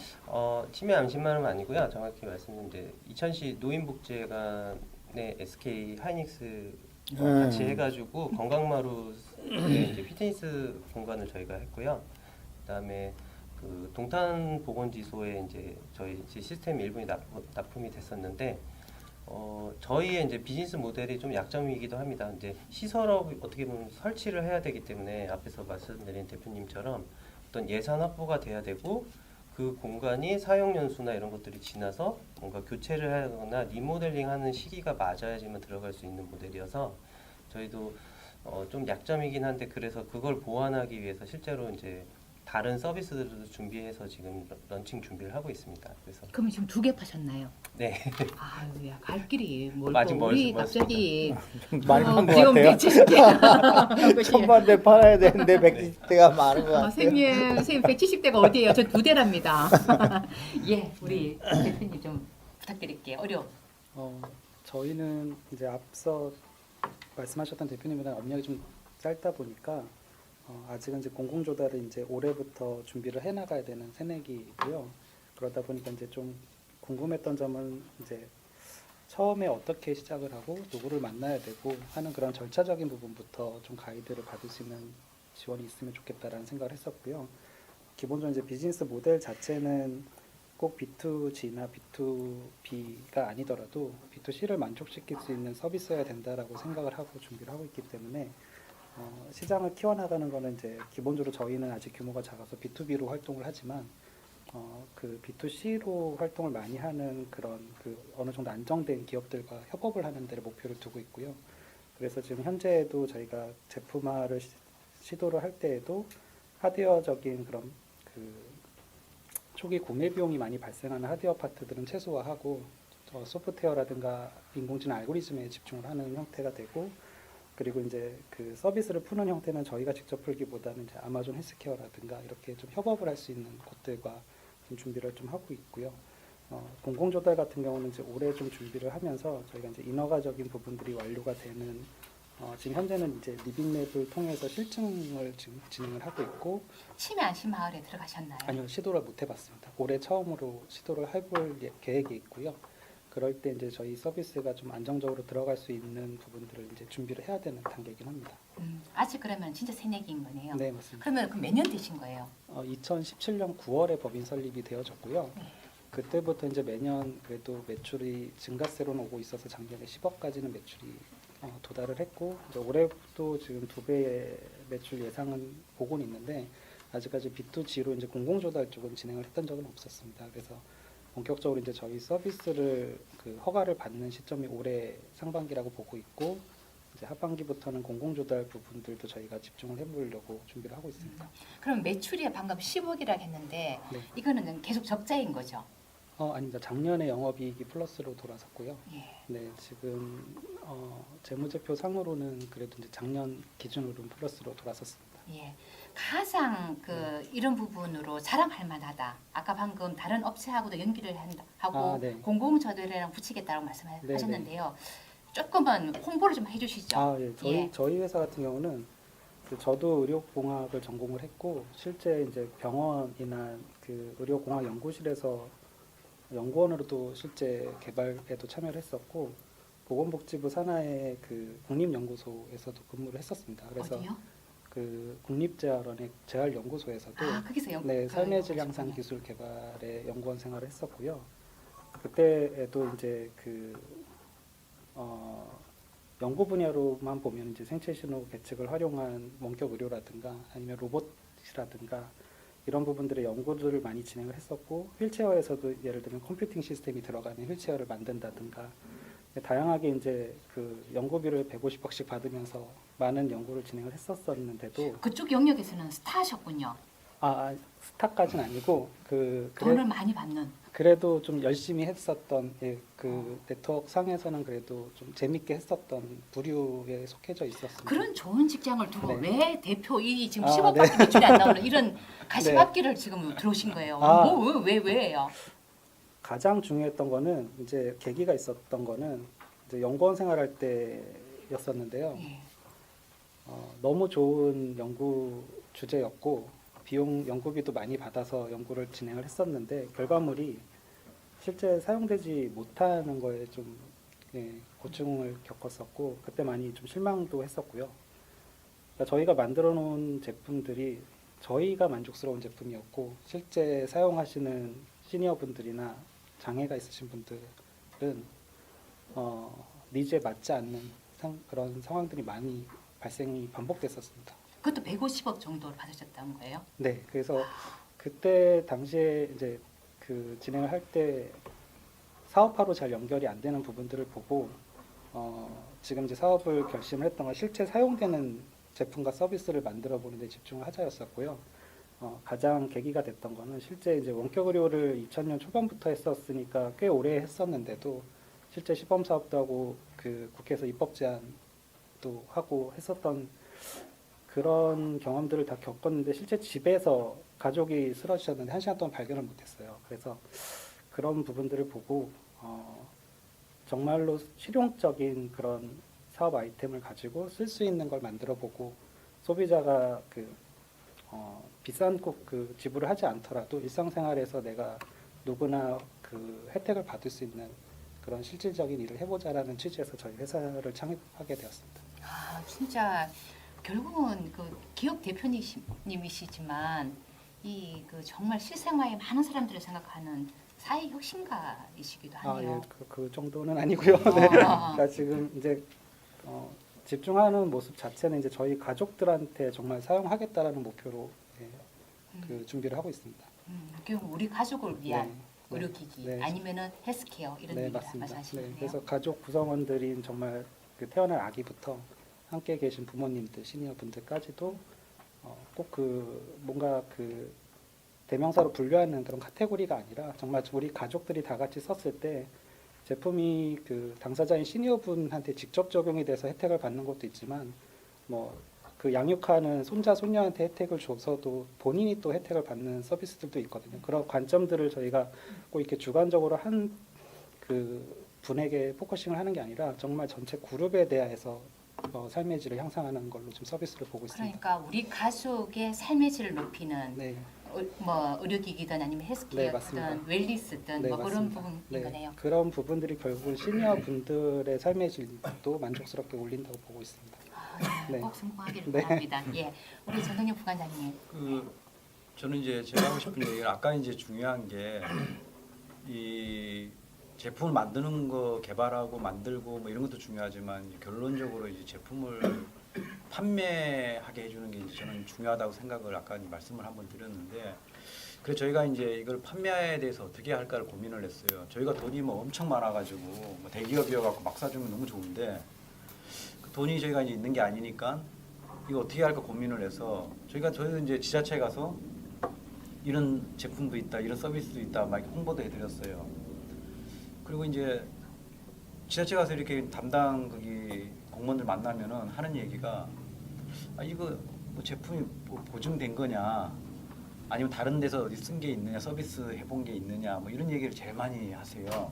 치매 암신마을은 아니고요. 정확히 말씀드리면 이제 이천시 노인복지회관의 SK 하이닉스 같이 해가지고 건강마루 이제 피트니스 공간을 저희가 했고요. 그다음에 그 동탄보건지소에 이제 저희 시스템 일부이 납품이 됐었는데 저희의 이제 비즈니스 모델이 좀 약점이기도 합니다. 이제 시설업 어떻게 보면 설치를 해야 되기 때문에 앞에서 말씀드린 대표님처럼 어떤 예산 확보가 돼야 되고 그 공간이 사용 연수나 이런 것들이 지나서 뭔가 교체를 하거나 리모델링하는 시기가 맞아야지만 들어갈 수 있는 모델이어서 저희도 좀 약점이긴 한데 그래서 그걸 보완하기 위해서 실제로 이제 다른 서비스들도 준비해서 지금 런칭 준비를 하고 있습니다. 그래서 그러면 지금 2개 파셨나요? 네. 아유야, 갈 길이 아직 멀고 우리 멀었습니다. 갑자기 많이 판 것 지금 같아요. 170개. 천만대 팔아야 되는데 120대가 많은 것 같아요. 선생님 170대가 어디예요? 전 2대랍니다. 예, 우리 대표님 좀 부탁드릴게요. 어려움. 저희는 이제 앞서 말씀하셨던 대표님보다 업력이 좀 짧다 보니까 아직은 이제 공공 조달을 이제 올해부터 준비를 해 나가야 되는 새내기고요. 그러다 보니까 이제 좀 궁금했던 점은 이제 처음에 어떻게 시작을 하고 누구를 만나야 되고 하는 그런 절차적인 부분부터 좀 가이드를 받을 수 있는 지원이 있으면 좋겠다라는 생각을 했었고요. 기본적으로 이제 비즈니스 모델 자체는 꼭 B2G나 B2B가 아니더라도 B2C를 만족시킬 수 있는 서비스여야 된다라고 생각을 하고 준비를 하고 있기 때문에 시장을 키워나가는 거는 이제 기본적으로 저희는 아직 규모가 작아서 B2B로 활동을 하지만 그 B2C로 활동을 많이 하는 그런 그 어느 정도 안정된 기업들과 협업을 하는 데를 목표를 두고 있고요. 그래서 지금 현재에도 저희가 제품화를 시도를 할 때에도 하드웨어적인 그런 그 초기 구매 비용이 많이 발생하는 하드웨어 파트들은 최소화하고 소프트웨어라든가 인공지능 알고리즘에 집중을 하는 형태가 되고 그리고 이제 그 서비스를 푸는 형태는 저희가 직접 풀기보다는 이제 아마존 헬스케어라든가 이렇게 좀 협업을 할 수 있는 곳들과 좀 준비를 좀 하고 있고요. 공공 조달 같은 경우는 이제 올해 좀 준비를 하면서 저희가 이제 인허가적인 부분들이 완료가 되는 지금 현재는 이제 리빙랩을 통해서 실증을 지금 진행을 하고 있고 치매 안심 마을에 들어가셨나요? 아니요 시도를 못 해봤습니다. 올해 처음으로 시도를 해볼 계획이 있고요. 그럴 때 이제 저희 서비스가 좀 안정적으로 들어갈 수 있는 부분들을 이제 준비를 해야 되는 단계이긴 합니다. 아직 그러면 진짜 새내기인 거네요. 네 맞습니다. 그러면 그 몇 년 되신 거예요? 2017년 9월에 법인 설립이 되어졌고요. 네. 그때부터 이제 매년 그래도 매출이 증가세로 오고 있어서 작년에 10억까지는 매출이 도달을 했고 이제 올해도 지금 2배의 매출 예상은 보고는 있는데 아직까지 B2G로 이제 공공조달 쪽은 진행을 했던 적은 없었습니다. 그래서 본격적으로 이제 저희 서비스를 그 허가를 받는 시점이 올해 상반기라고 보고 있고 이제 하반기부터는 공공조달 부분들도 저희가 집중을 해보려고 준비를 하고 있습니다. 그럼 매출이 방금 10억이라고 했는데 네. 이거는 계속 적자인 거죠? 아닙니다. 작년에 영업이익이 플러스로 돌아섰고요. 예. 네, 지금 재무제표 상으로는 그래도 이제 작년 기준으로는 플러스로 돌아섰습니다. 예. 가장 이런 부분으로 자랑할 만하다. 아까 방금 다른 업체하고도 연기를 하고 네. 공공조달이랑 붙이겠다고 말씀하셨는데요. 조금은 홍보를 좀 해주시죠. 예. 저희 회사 같은 경우는 저도 의료공학을 전공을 했고 실제 이제 병원이나 그 의료공학 연구실에서 연구원으로도 실제 개발에도 참여를 했었고 보건복지부 산하의 그 국립연구소에서도 근무를 했었습니다. 그래서 어디요? 그 국립재활원의 재활연구소에서도 거기서 네, 삶의 질 향상 기술 개발의 연구원 생활을 했었고요. 그때에도 이제 연구 분야로만 보면 이제 생체 신호 계측을 활용한 원격 의료라든가 아니면 로봇이라든가 이런 부분들의 연구들을 많이 진행을 했었고 휠체어에서도 예를 들면 컴퓨팅 시스템이 들어가는 휠체어를 만든다든가 다양하게 이제 그 연구비를 150억씩 받으면서 많은 연구를 진행을 했었었는데도 그쪽 영역에서는 스타셨군요. 스타까지는 아니고 돈을 많이 받는. 그래도 좀 열심히 했었던 그 네트워크 상에서는 그래도 좀 재밌게 했었던 부류에 속해져 있었습니다. 그런 좋은 직장을 두고 네. 왜 대표 이 지금 10억밖에 매출이 안 나오는 이런 가시밭길을 지금 들어오신 거예요? 왜요? 가장 중요했던 거는 이제 계기가 있었던 거는 이제 연구원 생활할 때였었는데요. 예. 너무 좋은 연구 주제였고 연구비도 많이 받아서 연구를 진행을 했었는데 결과물이 실제 사용되지 못하는 거에 좀 고충을 겪었었고 그때 많이 좀 실망도 했었고요. 그러니까 저희가 만들어 놓은 제품들이 저희가 만족스러운 제품이었고 실제 사용하시는 시니어분들이나 장애가 있으신 분들은 니즈에 맞지 않는 그런 상황들이 많이 발생이 반복됐었습니다. 그것도 150억 정도를 받으셨다는 거예요? 네, 그래서 그때 당시에 이제 그 진행을 할 때 사업화로 잘 연결이 안 되는 부분들을 보고 지금 이제 사업을 결심을 했던 건 실제 사용되는 제품과 서비스를 만들어 보는 데 집중을 하자였었고요. 가장 계기가 됐던 거는 실제 이제 원격 의료를 2000년 초반부터 했었으니까 꽤 오래 했었는데도 실제 시범 사업도 하고 그 국회에서 입법 제안도 하고 했었던 그런 경험들을 다 겪었는데 실제 집에서 가족이 쓰러지셨는데 1시간 동안 발견을 못했어요. 그래서 그런 부분들을 보고 정말로 실용적인 그런 사업 아이템을 가지고 쓸 수 있는 걸 만들어보고 소비자가 비싼 꼭 지불을 하지 않더라도 일상생활에서 내가 누구나 그 혜택을 받을 수 있는 그런 실질적인 일을 해보자라는 취지에서 저희 회사를 창립하게 되었습니다. 진짜 결국은 그 기업 대표님이시지만 정말 실생활에 많은 사람들을 생각하는 사회 혁신가이시기도 하네요. 그 정도는 아니고요. 네. 그러니까 지금 이제 집중하는 모습 자체는 이제 저희 가족들한테 정말 사용하겠다라는 목표로 준비를 하고 있습니다. 결국 우리 가족을 위한 네. 의료기기 네. 아니면은 헬스케어 이런 얘기를 맞습니다. 말씀하시는 거예요. 그래서 가족 구성원들인 정말 그 태어날 아기부터 함께 계신 부모님들, 시니어 분들까지도 꼭 뭔가 대명사로 분류하는 그런 카테고리가 아니라 정말 우리 가족들이 다 같이 썼을 때 제품이 그 당사자인 시니어분한테 직접 적용이 돼서 혜택을 받는 것도 있지만 뭐 그 양육하는 손자 손녀한테 혜택을 줘서도 본인이 또 혜택을 받는 서비스들도 있거든요. 그런 관점들을 저희가 꼭 이렇게 주관적으로 한 그 분에게 포커싱을 하는 게 아니라 정말 전체 그룹에 대해서 삶의 질을 향상하는 걸로 지금 서비스를 보고 있습니다. 그러니까 우리 가족의 삶의 질을 높이는 네, 뭐 의료기기든 아니면 네, 헬스케어든 맞습니다. 웰리스든 네, 뭐 그런 맞습니다. 부분인 네, 거네요. 그런 부분들이 결국은 시니어 분들의 삶의 질도 만족스럽게 올린다고 보고 있습니다. 네. 꼭 성공하기를 네. 바랍니다. 예, 우리 전동영 부관장님. 저는 이제 제가 하고 싶은 얘기는 아까 이제 중요한 게 이 제품을 만드는 거 개발하고 만들고 뭐 이런 것도 중요하지만 결론적으로 이제 제품을 판매하게 해주는 게 이제 저는 중요하다고 생각을 아까 말씀을 한번 드렸는데 그래서 저희가 이제 이걸 판매에 대해서 어떻게 할까를 고민을 했어요. 저희가 돈이 뭐 엄청 많아가지고 뭐 대기업이어갖고 막 사주면 너무 좋은데 그 돈이 저희가 이제 있는 게 아니니까 이거 어떻게 할까 고민을 해서 저희는 이제 지자체에 가서 이런 제품도 있다, 이런 서비스도 있다, 막 홍보도 해드렸어요. 그리고 이제 지자체 가서 이렇게 담당 거기 공무원들 만나면은 하는 얘기가 이거 뭐 제품이 뭐 보증된 거냐, 아니면 다른 데서 어디 쓴 게 있느냐, 서비스 해본 게 있느냐, 뭐 이런 얘기를 제일 많이 하세요.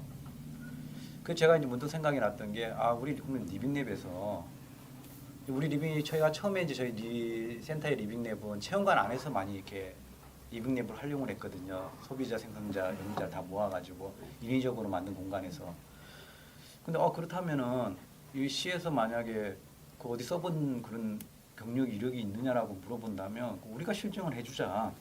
그 제가 이제 문득 생각이 났던 게 우리 그러면 리빙랩에서 우리 리빙이 저희가 처음에 이제 저희 센터의 리빙랩은 체험관 안에서 많이 이렇게 리빙랩을 활용을 했거든요. 소비자, 생산자, 연구자 다 모아가지고 인위적으로 만든 공간에서. 근데 그렇다면은 이 시에서 만약에 그 어디 써본 그런 경력 이력이 있느냐라고 물어본다면 우리가 실증을 해주자.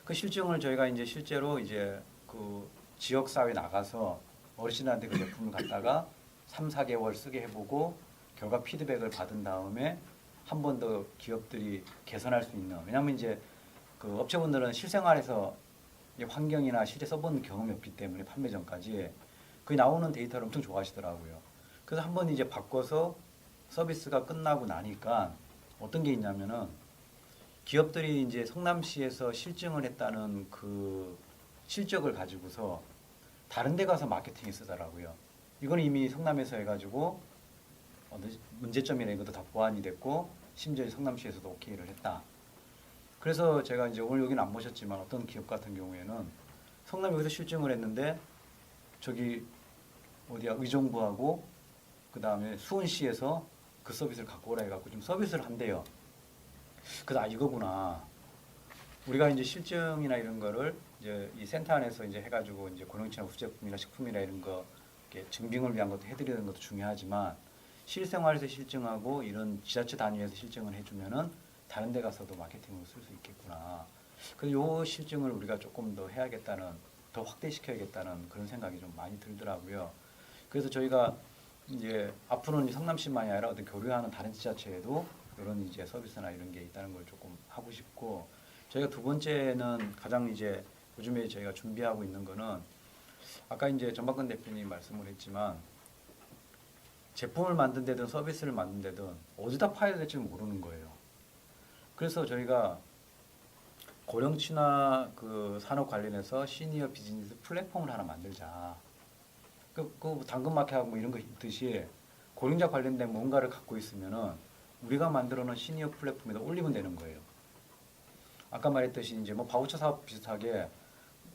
그 실증을 저희가 이제 실제로 이제 그 지역 사회 나가서 어르신한테 그 제품을 갖다가 3, 4개월 쓰게 해보고 결과 피드백을 받은 다음에 한 번 더 기업들이 개선할 수 있는. 왜냐하면 이제 그 업체분들은 실생활에서 환경이나 실제 써본 경험이 없기 때문에 판매 전까지 그 나오는 데이터를 엄청 좋아하시더라고요. 그래서 한번 이제 바꿔서 서비스가 끝나고 나니까 어떤 게 있냐면은 기업들이 이제 성남시에서 실증을 했다는 그 실적을 가지고서 다른 데 가서 마케팅에 쓰더라고요. 이건 이미 성남에서 해가지고 문제점이나 이것도 다 보완이 됐고 심지어 성남시에서도 오케이를 했다. 그래서 제가 이제 오늘 여기는 안 모셨지만 어떤 기업 같은 경우에는 성남이 여기서 실증을 했는데 저기 어디야 의정부하고 그 다음에 수원시에서 그 서비스를 갖고 오라 해갖고 좀 서비스를 한대요. 그래서 이거구나. 우리가 이제 실증이나 이런 거를 이제 이 센터 안에서 이제 해가지고 이제 고령치나 후제품이나 식품이나 이런 거 이렇게 증빙을 위한 것도 해드리는 것도 중요하지만 실생활에서 실증하고 이런 지자체 단위에서 실증을 해주면은 다른 데 가서도 마케팅으로 쓸 수 있겠구나. 그래서 요 실증을 우리가 조금 더 해야겠다는, 더 확대시켜야겠다는 그런 생각이 좀 많이 들더라고요. 그래서 저희가 이제 앞으로는 성남시만이 아니라 어떤 교류하는 다른 지자체에도 이런 이제 서비스나 이런 게 있다는 걸 조금 하고 싶고, 저희가 두 번째는 가장 이제 요즘에 저희가 준비하고 있는 거는 아까 이제 전박근 대표님 말씀을 했지만 제품을 만든 데든 서비스를 만든 데든 어디다 파야 될지 모르는 거예요. 그래서 저희가 고령층화 그 산업 관련해서 시니어 비즈니스 플랫폼을 하나 만들자. 그 당근마켓하고 뭐 이런 거 있듯이 고령자 관련된 뭔가를 갖고 있으면은 우리가 만들어 놓은 시니어 플랫폼에다 올리면 되는 거예요. 아까 말했듯이 이제 뭐 바우처 사업 비슷하게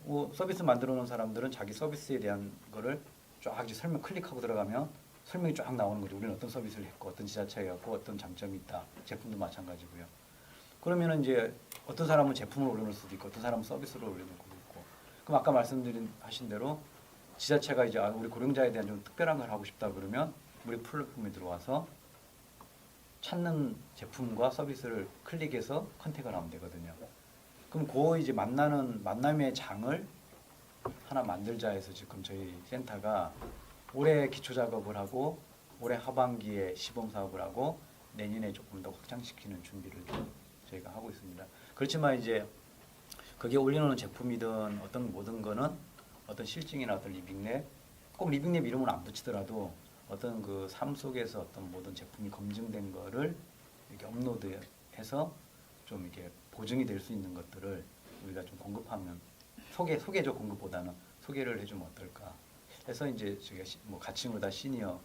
뭐 서비스 만들어 놓은 사람들은 자기 서비스에 대한 거를 쫙 이제 설명 클릭하고 들어가면 설명이 쫙 나오는 거죠. 우리는 어떤 서비스를 했고 어떤 지자체에 갖고 어떤 장점이 있다. 제품도 마찬가지고요. 그러면은 이제 어떤 사람은 제품을 올려놓을 수도 있고 어떤 사람은 서비스를 올려놓을 수도 있고. 그럼 아까 하신 대로 지자체가 이제 우리 고령자에 대한 좀 특별한 걸 하고 싶다 그러면 우리 플랫폼에 들어와서 찾는 제품과 서비스를 클릭해서 컨택을 하면 되거든요. 그럼 그 이제 만남의 장을 하나 만들자 해서 지금 저희 센터가 올해 기초 작업을 하고 올해 하반기에 시범 사업을 하고 내년에 조금 더 확장시키는 준비를 저희가 하고 있습니다. 그렇지만 이제 거기에 올려놓은 제품이든 어떤 모든 거는 어떤 실증이나 어떤 리빙랩, 꼭 리빙랩 이름은 안 붙이더라도 어떤 그 삶 속에서 어떤 모든 제품이 검증된 거를 이렇게 업로드해서 좀 이렇게 보증이 될 수 있는 것들을 우리가 좀 공급하면 소개죠 공급보다는 소개를 해주면 어떨까. 해서 이제 저희가 뭐 가칭으로 다 시니어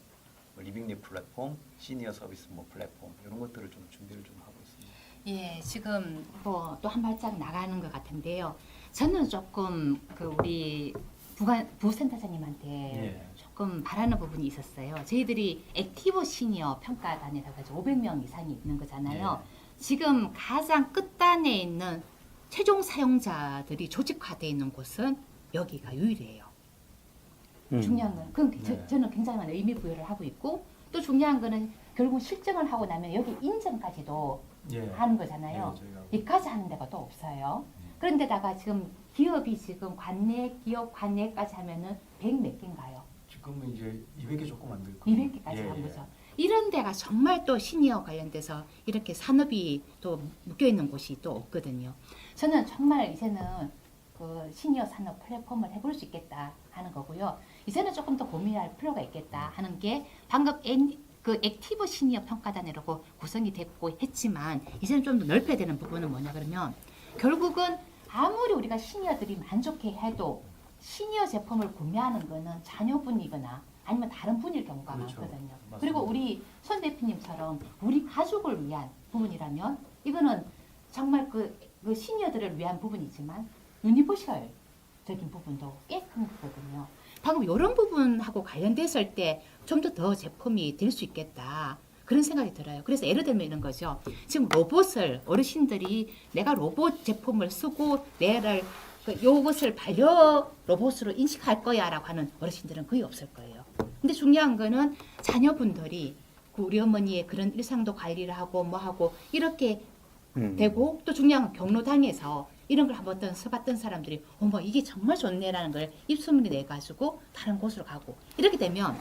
뭐 리빙리 플랫폼, 시니어 서비스 뭐 플랫폼 이런 것들을 좀 준비를 좀 하고 있습니다. 예, 지금 뭐 또 한 발짝 나가는 것 같은데요. 저는 조금 그 우리 부센터장님한테 예. 조금 바라는 부분이 있었어요. 저희들이 액티브 시니어 평가단이라고 해서 500명 이상이 있는 거잖아요. 지금 가장 끝단에 있는 최종 사용자들이 조직화되어 있는 곳은 여기가 유일해요. 중요한 건 그건 네. 저는 굉장히 많은 의미 부여를 하고 있고 또 중요한 거는 결국 실증을 하고 나면 여기 인증까지도 예. 하는 거잖아요. 예, 저희가 여기까지 하는 데가 또 없어요. 그런데다가 지금 기업이 지금 기업 관내까지 하면은 100몇 개인가요? 지금은 이제 200개 조금 안 될 거예요. 200개까지 예, 한 예. 거죠. 이런 데가 정말 또 시니어 관련돼서 이렇게 산업이 또 묶여 있는 곳이 또 없거든요. 저는 정말 이제는 그 시니어 산업 플랫폼을 해볼 수 있겠다 하는 거고요. 이제는 조금 더 고민할 필요가 있겠다 하는 게 방금 그 액티브 시니어 평가단이라고 구성이 됐고 했지만 이제는 좀 더 넓혀야 되는 부분은 뭐냐 그러면 결국은 아무리 우리가 시니어들이 만족해 해도 시니어 제품을 구매하는 거는 자녀분이거나 아니면 다른 분일 경우가 그렇죠. 많거든요. 맞습니다. 그리고 우리 손 대표님처럼 우리 가족을 위한 부분이라면 이거는 정말 그 시니어들을 위한 부분이지만 유니버셜적인 부분도 꽤 큰 거거든요. 방금 이런 부분하고 관련됐을 때 좀 더 제품이 될 수 있겠다. 그런 생각이 들어요. 그래서 예를 들면 이런 거죠. 지금 로봇을 어르신들이 내가 로봇 제품을 쓰고 내를 요것을 반려 로봇으로 인식할 거야라고 하는 어르신들은 거의 없을 거예요. 근데 중요한 거는 자녀분들이 그 우리 어머니의 그런 일상도 관리를 하고 뭐 하고 이렇게 되고 또 중요한 건 경로당에서 이런 걸 한번 써봤던 사람들이 어머 이게 정말 좋네라는 걸 입소문이 내가지고 다른 곳으로 가고 이렇게 되면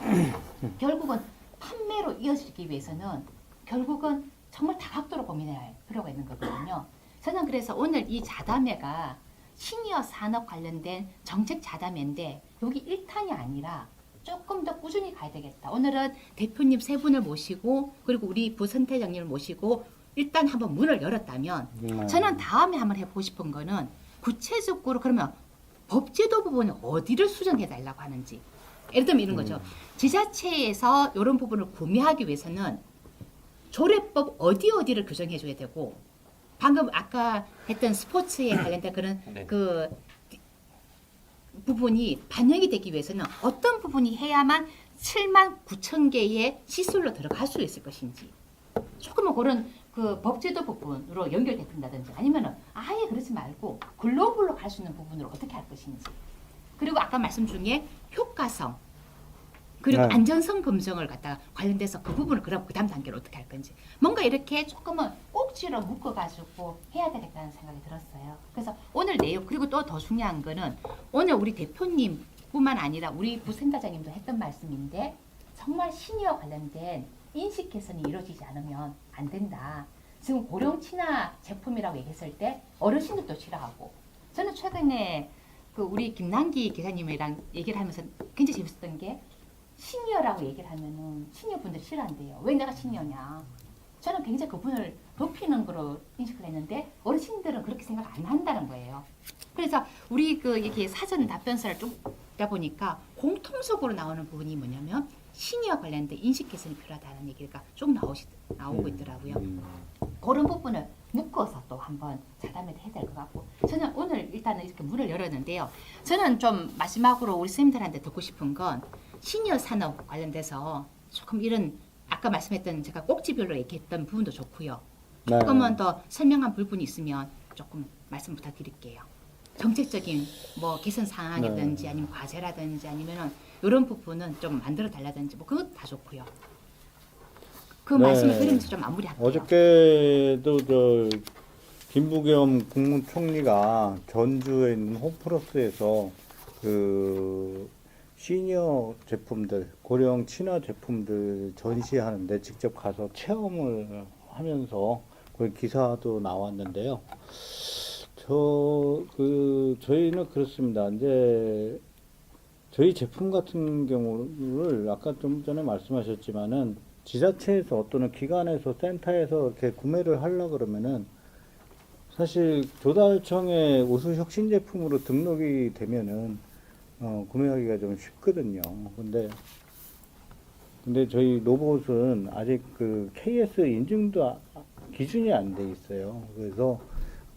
결국은 판매로 이어지기 위해서는 결국은 정말 다각도로 고민해야 할 필요가 있는 거거든요. 저는 그래서 오늘 이 자담회가 시니어 산업 관련된 정책 자담회인데 여기 1탄이 아니라 조금 더 꾸준히 가야 되겠다. 오늘은 대표님 세 분을 모시고 그리고 우리 부선태장님을 모시고 일단 한번 문을 열었다면 저는 다음에 한번 해보고 싶은 거는 구체적으로 그러면 법제도 부분에 어디를 수정해 달라고 하는지 예를 들면 이런 거죠. 지자체에서 이런 부분을 구매하기 위해서는 조례법 어디를 규정해 줘야 되고 방금 아까 했던 스포츠에 관련된 그런 네. 그 부분이 반영이 되기 위해서는 어떤 부분이 해야만 7만 9천 개의 시설로 들어갈 수 있을 것인지 조금은 그런 그 법제도 부분으로 연결된다든지 아니면은 아예 그러지 말고 글로벌로 갈 수 있는 부분으로 어떻게 할 것인지 그리고 아까 말씀 중에 효과성 그리고 네. 안전성 검증을 갖다가 관련돼서 그 부분을 그럼 그 다음 단계로 어떻게 할 건지 뭔가 이렇게 조금은 꼭지로 묶어가지고 해야 되겠다는 생각이 들었어요. 그래서 오늘 내용 그리고 또 더 중요한 거는 오늘 우리 대표님뿐만 아니라 우리 부센터장님도 했던 말씀인데 정말 시니어 관련된 인식 개선이 이루어지지 않으면 안 된다. 지금 고령 친화 제품이라고 얘기했을 때 어르신들도 싫어하고 저는 최근에 그 우리 김남기 기사님이랑 얘기를 하면서 굉장히 재밌었던 게 시니어라고 얘기를 하면은 시니어 분들이 싫어한대요. 왜 내가 시니어냐? 저는 굉장히 그분을 높이는 거로 인식을 했는데 어르신들은 그렇게 생각 안 한다는 거예요. 그래서 우리 그 이렇게 사전 답변서를 쭉 읽다 보니까 공통적으로 나오는 부분이 뭐냐면 시니어 관련된 인식 개선이 필요하다는 얘기가 쭉 나오고 있더라고요. 그런 부분을 묶어서 또 한번 자담회도 해야 될 것 같고 저는 오늘 일단은 이렇게 문을 열었는데요. 저는 좀 마지막으로 우리 선생님들한테 듣고 싶은 건 시니어 산업 관련돼서 조금 이런 아까 말씀했던 제가 꼭지별로 얘기했던 부분도 좋고요. 네. 조금만 더 설명한 부분이 있으면 조금 말씀 부탁드릴게요. 정책적인 뭐 개선 사항이든지 아니면 과제라든지 아니면은 이런 부분은 좀 만들어 달라든지 뭐 그것 다 좋고요. 그 네. 말씀을 드리면서 좀 마무리할게요. 어저께도 김부겸 국무총리가 전주에 있는 홈플러스에서 그 시니어 제품들, 고령 친화 제품들 전시하는데 직접 가서 체험을 하면서 그 기사도 나왔는데요. 저희는 그렇습니다. 이제 저희 제품 같은 경우를 아까 좀 전에 말씀하셨지만은 지자체에서 어떤 기관에서 센터에서 이렇게 구매를 하려고 그러면은 사실 조달청에 우수 혁신 제품으로 등록이 되면은 구매하기가 좀 쉽거든요. 근데 저희 로봇은 아직 그 KS 인증도 기준이 안 돼 있어요. 그래서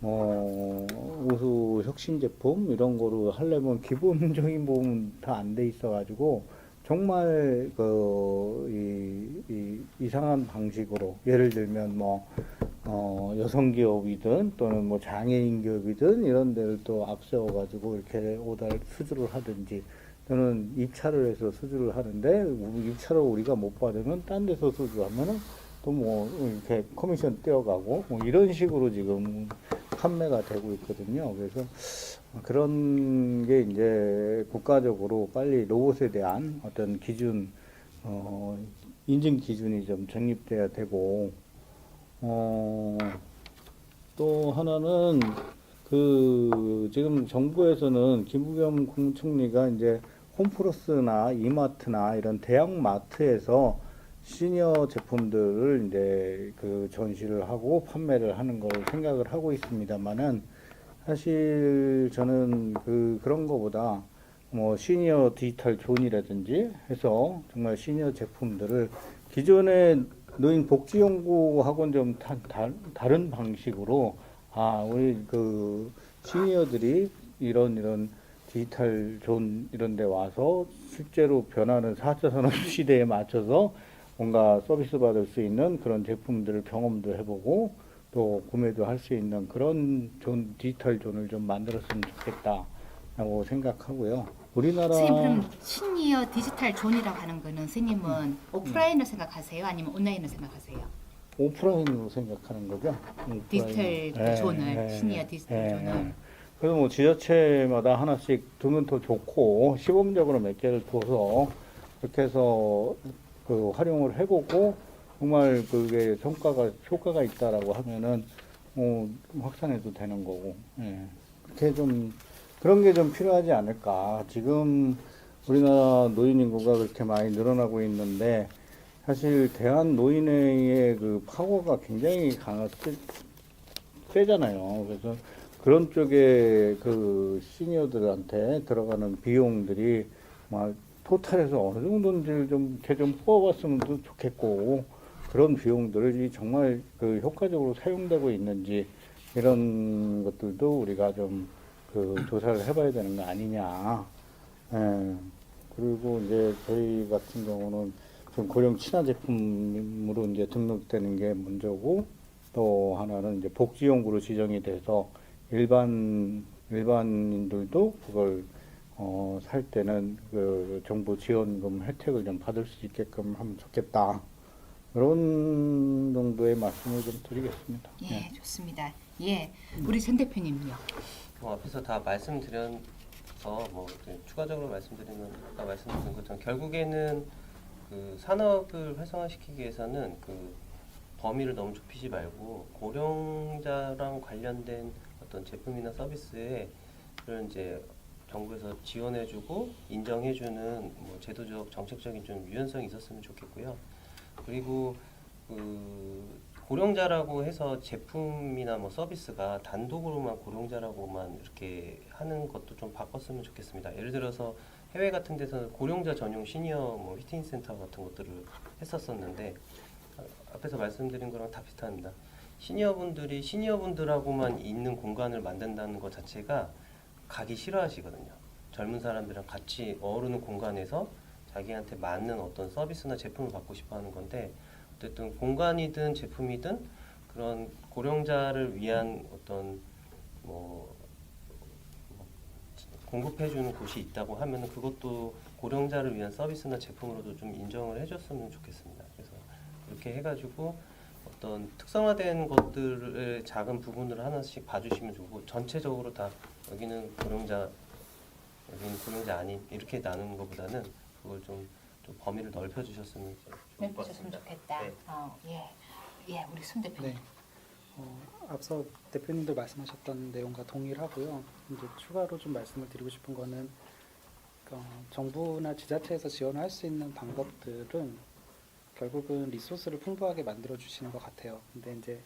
우수 혁신 제품 이런 거로 하려면 기본적인 부분 다 안 돼 있어가지고 정말 이상한 방식으로 예를 들면 여성 기업이든 또는 장애인 기업이든 이런 데를 또 앞세워가지고 이렇게 오다를 수주를 하든지 또는 입찰을 해서 수주를 하는데 입찰을 우리가 못 받으면 딴 데서 수주하면은 또 이렇게 커미션 떼어가고 이런 식으로 지금 판매가 되고 있거든요. 그래서 그런 게 이제 국가적으로 빨리 로봇에 대한 어떤 기준, 인증 기준이 좀 정립돼야 되고, 또 하나는 지금 정부에서는 김부겸 국무총리가 이제 홈플러스나 이마트나 이런 대형 마트에서 시니어 제품들을 이제 전시를 하고 판매를 하는 걸 생각을 하고 있습니다만은 사실 저는 그런 거보다 시니어 디지털 존이라든지 해서 정말 시니어 제품들을 기존의 노인 복지연구하고는 좀 다른 방식으로 우리 시니어들이 이런 디지털 존 이런 데 와서 실제로 변하는 4차 산업 시대에 맞춰서 뭔가 서비스 받을 수 있는 그런 제품들을 경험도 해보고 또 구매도 할 수 있는 그런 디지털 존을 좀 만들었으면 좋겠다라고 생각하고요. 우리나라 선생님 그럼 시니어 디지털 존이라고 하는 거는 선생님은 오프라인을 생각하세요? 아니면 온라인을 생각하세요? 오프라인으로 생각하는 거죠. 디지털 존을 시니어 디지털 존을 그래서 지자체마다 하나씩 두면 더 좋고 시범적으로 몇 개를 둬서 그렇게 해서 활용을 해보고 정말 그게 효과가 있다라고 하면은 확산해도 되는 거고 그렇게 좀 그런 게 좀 필요하지 않을까. 지금 우리나라 노인 인구가 그렇게 많이 늘어나고 있는데 사실 대한 노인회의 파워가 굉장히 세잖아요. 그래서 그런 쪽에 시니어들한테 들어가는 비용들이 토탈에서 어느 정도인지 좀 뽑아봤으면 좋겠고 그런 비용들이 정말 효과적으로 사용되고 있는지 이런 것들도 우리가 좀 조사를 해봐야 되는 거 아니냐. 그리고 이제 저희 같은 경우는 좀 고령 친화 제품으로 이제 등록되는 게 먼저고 또 하나는 이제 복지용구로 지정이 돼서 일반인들도 그걸 살 때는 정부 지원금 혜택을 좀 받을 수 있게끔 하면 좋겠다. 이런 정도의 말씀을 좀 드리겠습니다. 예, 좋습니다. 예, 우리 전 대표님요. 앞에서 다 말씀드려서 추가적으로 말씀드리면 아까 말씀드린 것처럼 결국에는 산업을 활성화시키기 위해서는 범위를 너무 좁히지 말고 고령자랑 관련된 어떤 제품이나 서비스에 이제 정부에서 지원해주고 인정해주는 제도적 정책적인 좀 유연성이 있었으면 좋겠고요. 그리고 고령자라고 해서 제품이나 서비스가 단독으로만 고령자라고만 이렇게 하는 것도 좀 바꿨으면 좋겠습니다. 예를 들어서 해외 같은 데서는 고령자 전용 시니어 휘팅 센터 같은 것들을 했었었는데 앞에서 말씀드린 거랑 다 비슷합니다. 시니어분들이 시니어분들하고만 있는 공간을 만든다는 것 자체가 가기 싫어하시거든요. 젊은 사람들이랑 같이 어우르는 공간에서 자기한테 맞는 어떤 서비스나 제품을 받고 싶어하는 건데 어쨌든 공간이든 제품이든 그런 고령자를 위한 어떤 공급해주는 곳이 있다고 하면은 그것도 고령자를 위한 서비스나 제품으로도 좀 인정을 해줬으면 좋겠습니다. 그래서 이렇게 해가지고 어떤 특성화된 것들의 작은 부분을 하나씩 봐주시면 좋고 전체적으로 다 여기는 고령자, 여기는 고령자 아닌 이렇게 나누는 것보다는 그걸 좀 범위를 넓혀주셨으면 좋겠다. 네. 예, 우리 손 대표님. 네. 앞서 대표님들 말씀하셨던 내용과 동일하고요. 이제 추가로 좀 말씀을 드리고 싶은 거는 정부나 지자체에서 지원할 수 있는 방법들은 결국은 리소스를 풍부하게 만들어 주시는 것 같아요. 근데 이제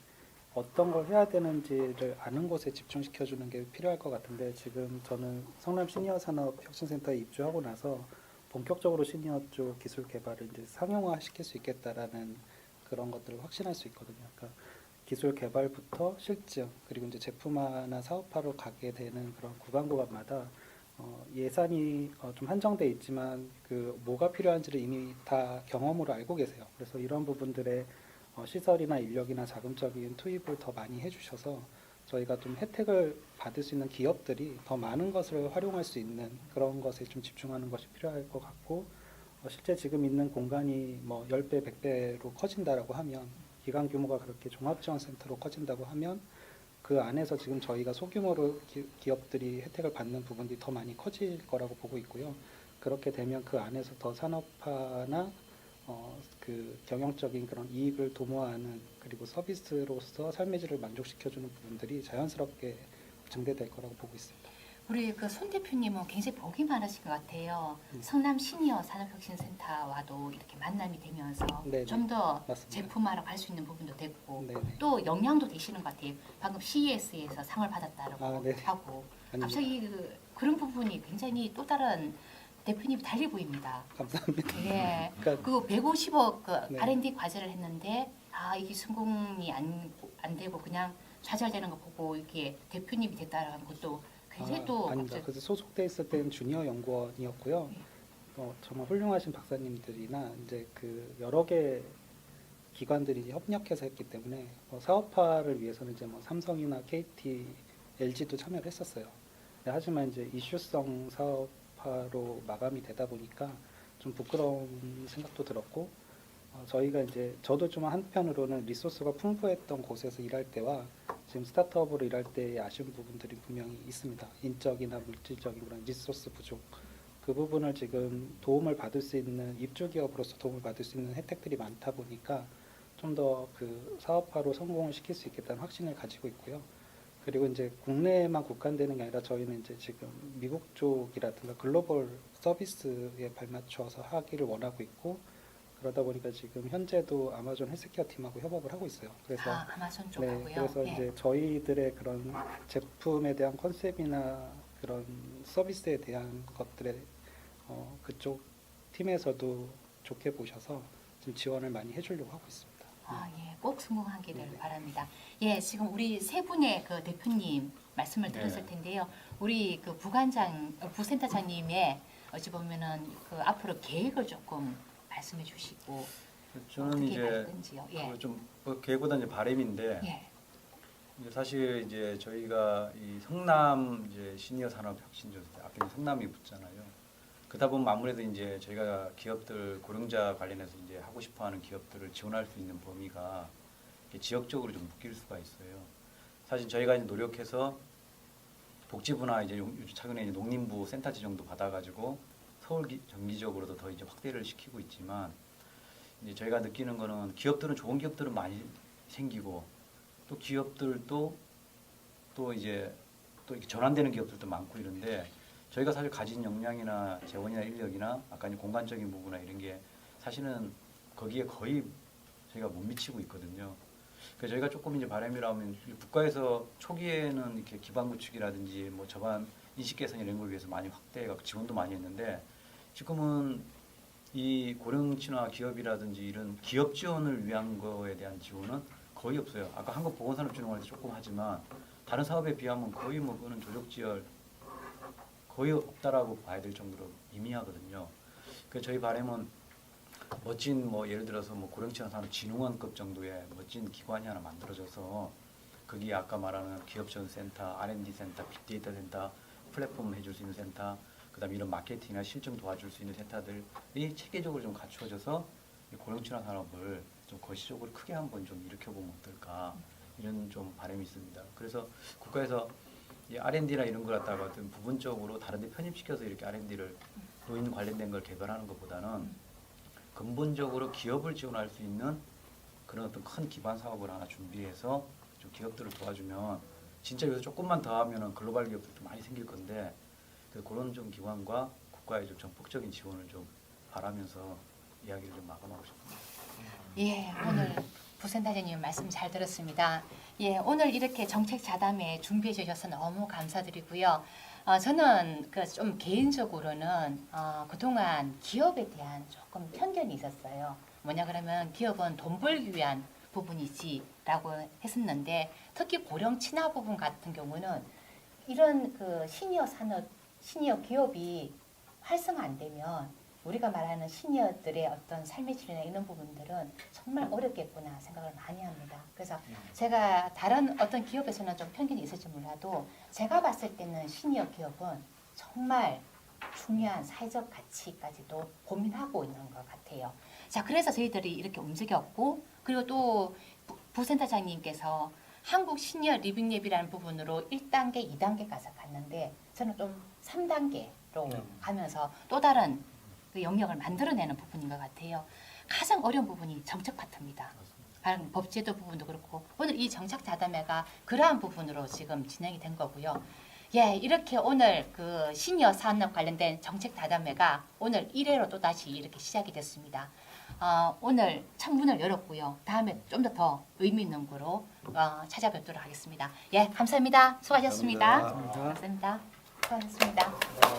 어떤 걸 해야 되는지를 아는 곳에 집중시켜 주는 게 필요할 것 같은데 지금 저는 성남 시니어 산업 혁신센터에 입주하고 나서 본격적으로 시니어 쪽 기술 개발을 이제 상용화 시킬 수 있겠다라는 그런 것들을 확신할 수 있거든요. 그러니까 기술 개발부터 실증 그리고 이제 제품화나 사업화로 가게 되는 그런 구간마다 예산이 좀 한정돼 있지만 그 뭐가 필요한지를 이미 다 경험으로 알고 계세요. 그래서 이런 부분들의 시설이나 인력이나 자금적인 투입을 더 많이 해주셔서 저희가 좀 혜택을 받을 수 있는 기업들이 더 많은 것을 활용할 수 있는 그런 것에 좀 집중하는 것이 필요할 것 같고 실제 지금 있는 공간이 뭐 10배, 100배로 커진다라고 하면 기관 규모가 그렇게 종합지원센터로 커진다고 하면 그 안에서 지금 저희가 소규모로 기업들이 혜택을 받는 부분이 더 많이 커질 거라고 보고 있고요. 그렇게 되면 그 안에서 더 산업화나 그 경영적인 그런 이익을 도모하는 그리고 서비스로서 삶의 질을 만족시켜주는 부분들이 자연스럽게 증대될 거라고 보고 있습니다. 우리 그 손 대표님은 굉장히 복이 많으신 것 같아요. 성남 시니어 산업혁신센터와도 이렇게 만남이 되면서 네네. 좀 더 맞습니다. 제품화로 갈 수 있는 부분도 됐고 네네. 또 영향도 되시는 것 같아요. 방금 CES에서 상을 받았다고 아, 네네. 하고 아닙니다. 갑자기 그런 부분이 굉장히 또 다른 대표님이 달리 보입니다. 감사합니다. 예. 그러니까 그 150억 그 네. R&D 과제를 했는데 이게 성공이 안 되고 그냥 좌절되는 거 보고 이렇게 대표님이 됐다는 것도 굉장히 또 아닙니다. 갑자기- 그래서 소속돼 있을 때는 주니어 연구원이었고요. 네. 정말 훌륭하신 박사님들이나 이제 그 여러 개 기관들이 이제 협력해서 했기 때문에 사업화를 위해서는 이제 뭐 삼성이나 KT, LG도 참여를 했었어요. 네, 하지만 이제 이슈성 사업화로 마감이 되다 보니까 좀 부끄러운 생각도 들었고 저희가 이제 저도 좀 한편으로는 리소스가 풍부했던 곳에서 일할 때와 지금 스타트업으로 일할 때의 아쉬운 부분들이 분명히 있습니다. 인적이나 물질적인 그런 리소스 부족. 그 부분을 지금 도움을 받을 수 있는 입주 기업으로서 도움을 받을 수 있는 혜택들이 많다 보니까 좀 더 그 사업화로 성공을 시킬 수 있겠다는 확신을 가지고 있고요. 그리고 이제 국내에만 국한되는 게 아니라 저희는 이제 지금 미국 쪽이라든가 글로벌 서비스에 발맞춰서 하기를 원하고 있고 그러다 보니까 지금 현재도 아마존 헬스케어 팀하고 협업을 하고 있어요. 그래서 아마존 네, 쪽하고요. 그래서 예. 이제 저희들의 그런 제품에 대한 컨셉이나 그런 서비스에 대한 것들에 그쪽 팀에서도 좋게 보셔서 지금 지원을 많이 해주려고 하고 있습니다. 예, 꼭 성공하기를 네. 바랍니다. 예, 지금 우리 세 분의 그 대표님 말씀을 들었을 네. 텐데요. 우리 그 부센터장님의 어찌 보면은 그 앞으로 계획을 조금 말씀해 주시고 저는 어떻게 이제 갈 건지요. 예. 그좀 계획보다 이제 바람인데 예. 이제 사실 이제 저희가 이 성남 이제 시니어 산업 혁신조사 앞에 성남이 붙잖아요. 그러다 보면 아무래도 이제 저희가 기업들 고령자 관련해서 이제 하고 싶어하는 기업들을 지원할 수 있는 범위가 이렇게 지역적으로 좀 묶일 수가 있어요. 사실 저희가 이제 노력해서 복지부나 이제 최근에 이제 농림부 센터 지정도 받아가지고 서울 정기적으로도 더 이제 확대를 시키고 있지만 이제 저희가 느끼는 거는 기업들은 좋은 기업들은 많이 생기고 또 기업들도 또 이제 또 이렇게 전환되는 기업들도 많고 이런데 저희가 사실 가진 역량이나 재원이나 인력이나 아까 이제 공간적인 부분이나 이런 게 사실은 거기에 거의 저희가 못 미치고 있거든요. 그래서 저희가 조금 이제 바람이라면 국가에서 초기에는 이렇게 기반 구축이라든지 뭐 저반 인식 개선 이런 걸 위해서 많이 확대가 지원도 많이 했는데 지금은 이 고령 친화 기업이라든지 이런 기업 지원을 위한 거에 대한 지원은 거의 없어요. 아까 한국보건산업진흥원에서 조금 하지만 다른 사업에 비하면 거의 뭐 그거는 조력지열 거의 없다라고 봐야 될 정도로 미미하거든요. 그래서 저희 바람은 멋진 뭐 예를 들어서 뭐 고령친화 산업진흥원급 정도의 멋진 기관이 하나 만들어져서 거기 아까 말하는 기업지원센터, R&D 센터, 빅데이터 센터, 플랫폼 해줄 수 있는 센터, 그다음에 이런 마케팅이나 실증 도와줄 수 있는 센터들이 체계적으로 좀 갖추어져서 이 고령친화 산업을 좀 거시적으로 크게 한번 좀 일으켜보면 어떨까 이런 좀 바람이 있습니다. 그래서 국가에서 이 R&D나 이런 걸 갖다가 어떤 부분적으로 다른 데 편입시켜서 이렇게 R&D를 노인 관련된 걸 개발하는 것보다는 근본적으로 기업을 지원할 수 있는 그런 어떤 큰 기반 사업을 하나 준비해서 좀 기업들을 도와주면 진짜 여기서 조금만 더 하면은 글로벌 기업들도 많이 생길 건데 그런 좀 기관과 국가의 좀 적극적인 지원을 좀 바라면서 이야기를 좀 마감하고 싶습니다. 예, 오늘 부센터장님 말씀 잘 들었습니다. 예, 오늘 이렇게 정책 자담회 준비해 주셔서 너무 감사드리고요. 저는 그 좀 개인적으로는 그동안 기업에 대한 조금 편견이 있었어요. 뭐냐 그러면 기업은 돈 벌기 위한 부분이지라고 했었는데 특히 고령 친화 부분 같은 경우는 이런 그 시니어 기업이 활성화 안 되면 우리가 말하는 시니어들의 어떤 삶의 질이나 이런 부분들은 정말 어렵겠구나 생각을 많이 합니다. 그래서 제가 다른 어떤 기업에서는 좀 편견이 있을지 몰라도 제가 봤을 때는 시니어 기업은 정말 중요한 사회적 가치까지도 고민하고 있는 것 같아요. 자, 그래서 저희들이 이렇게 움직였고 그리고 또 부센터장님께서 한국 시니어 리빙랩이라는 부분으로 1단계, 2단계까지 갔는데 저는 좀 3단계로 가면서 또 다른 그 영역을 만들어내는 부분인 것 같아요. 가장 어려운 부분이 정책 파트입니다. 법제도 부분도 그렇고 오늘 이 정책 자담회가 그러한 부분으로 지금 진행이 된 거고요. 예, 이렇게 오늘 그 시니어 산업 관련된 정책 자담회가 오늘 1회로 또 다시 이렇게 시작이 됐습니다. 오늘 첫 문을 열었고요. 다음에 좀 더 의미 있는 거로 찾아뵙도록 하겠습니다. 예, 감사합니다. 수고하셨습니다. 감사합니다. 감사합니다. 수고하셨습니다.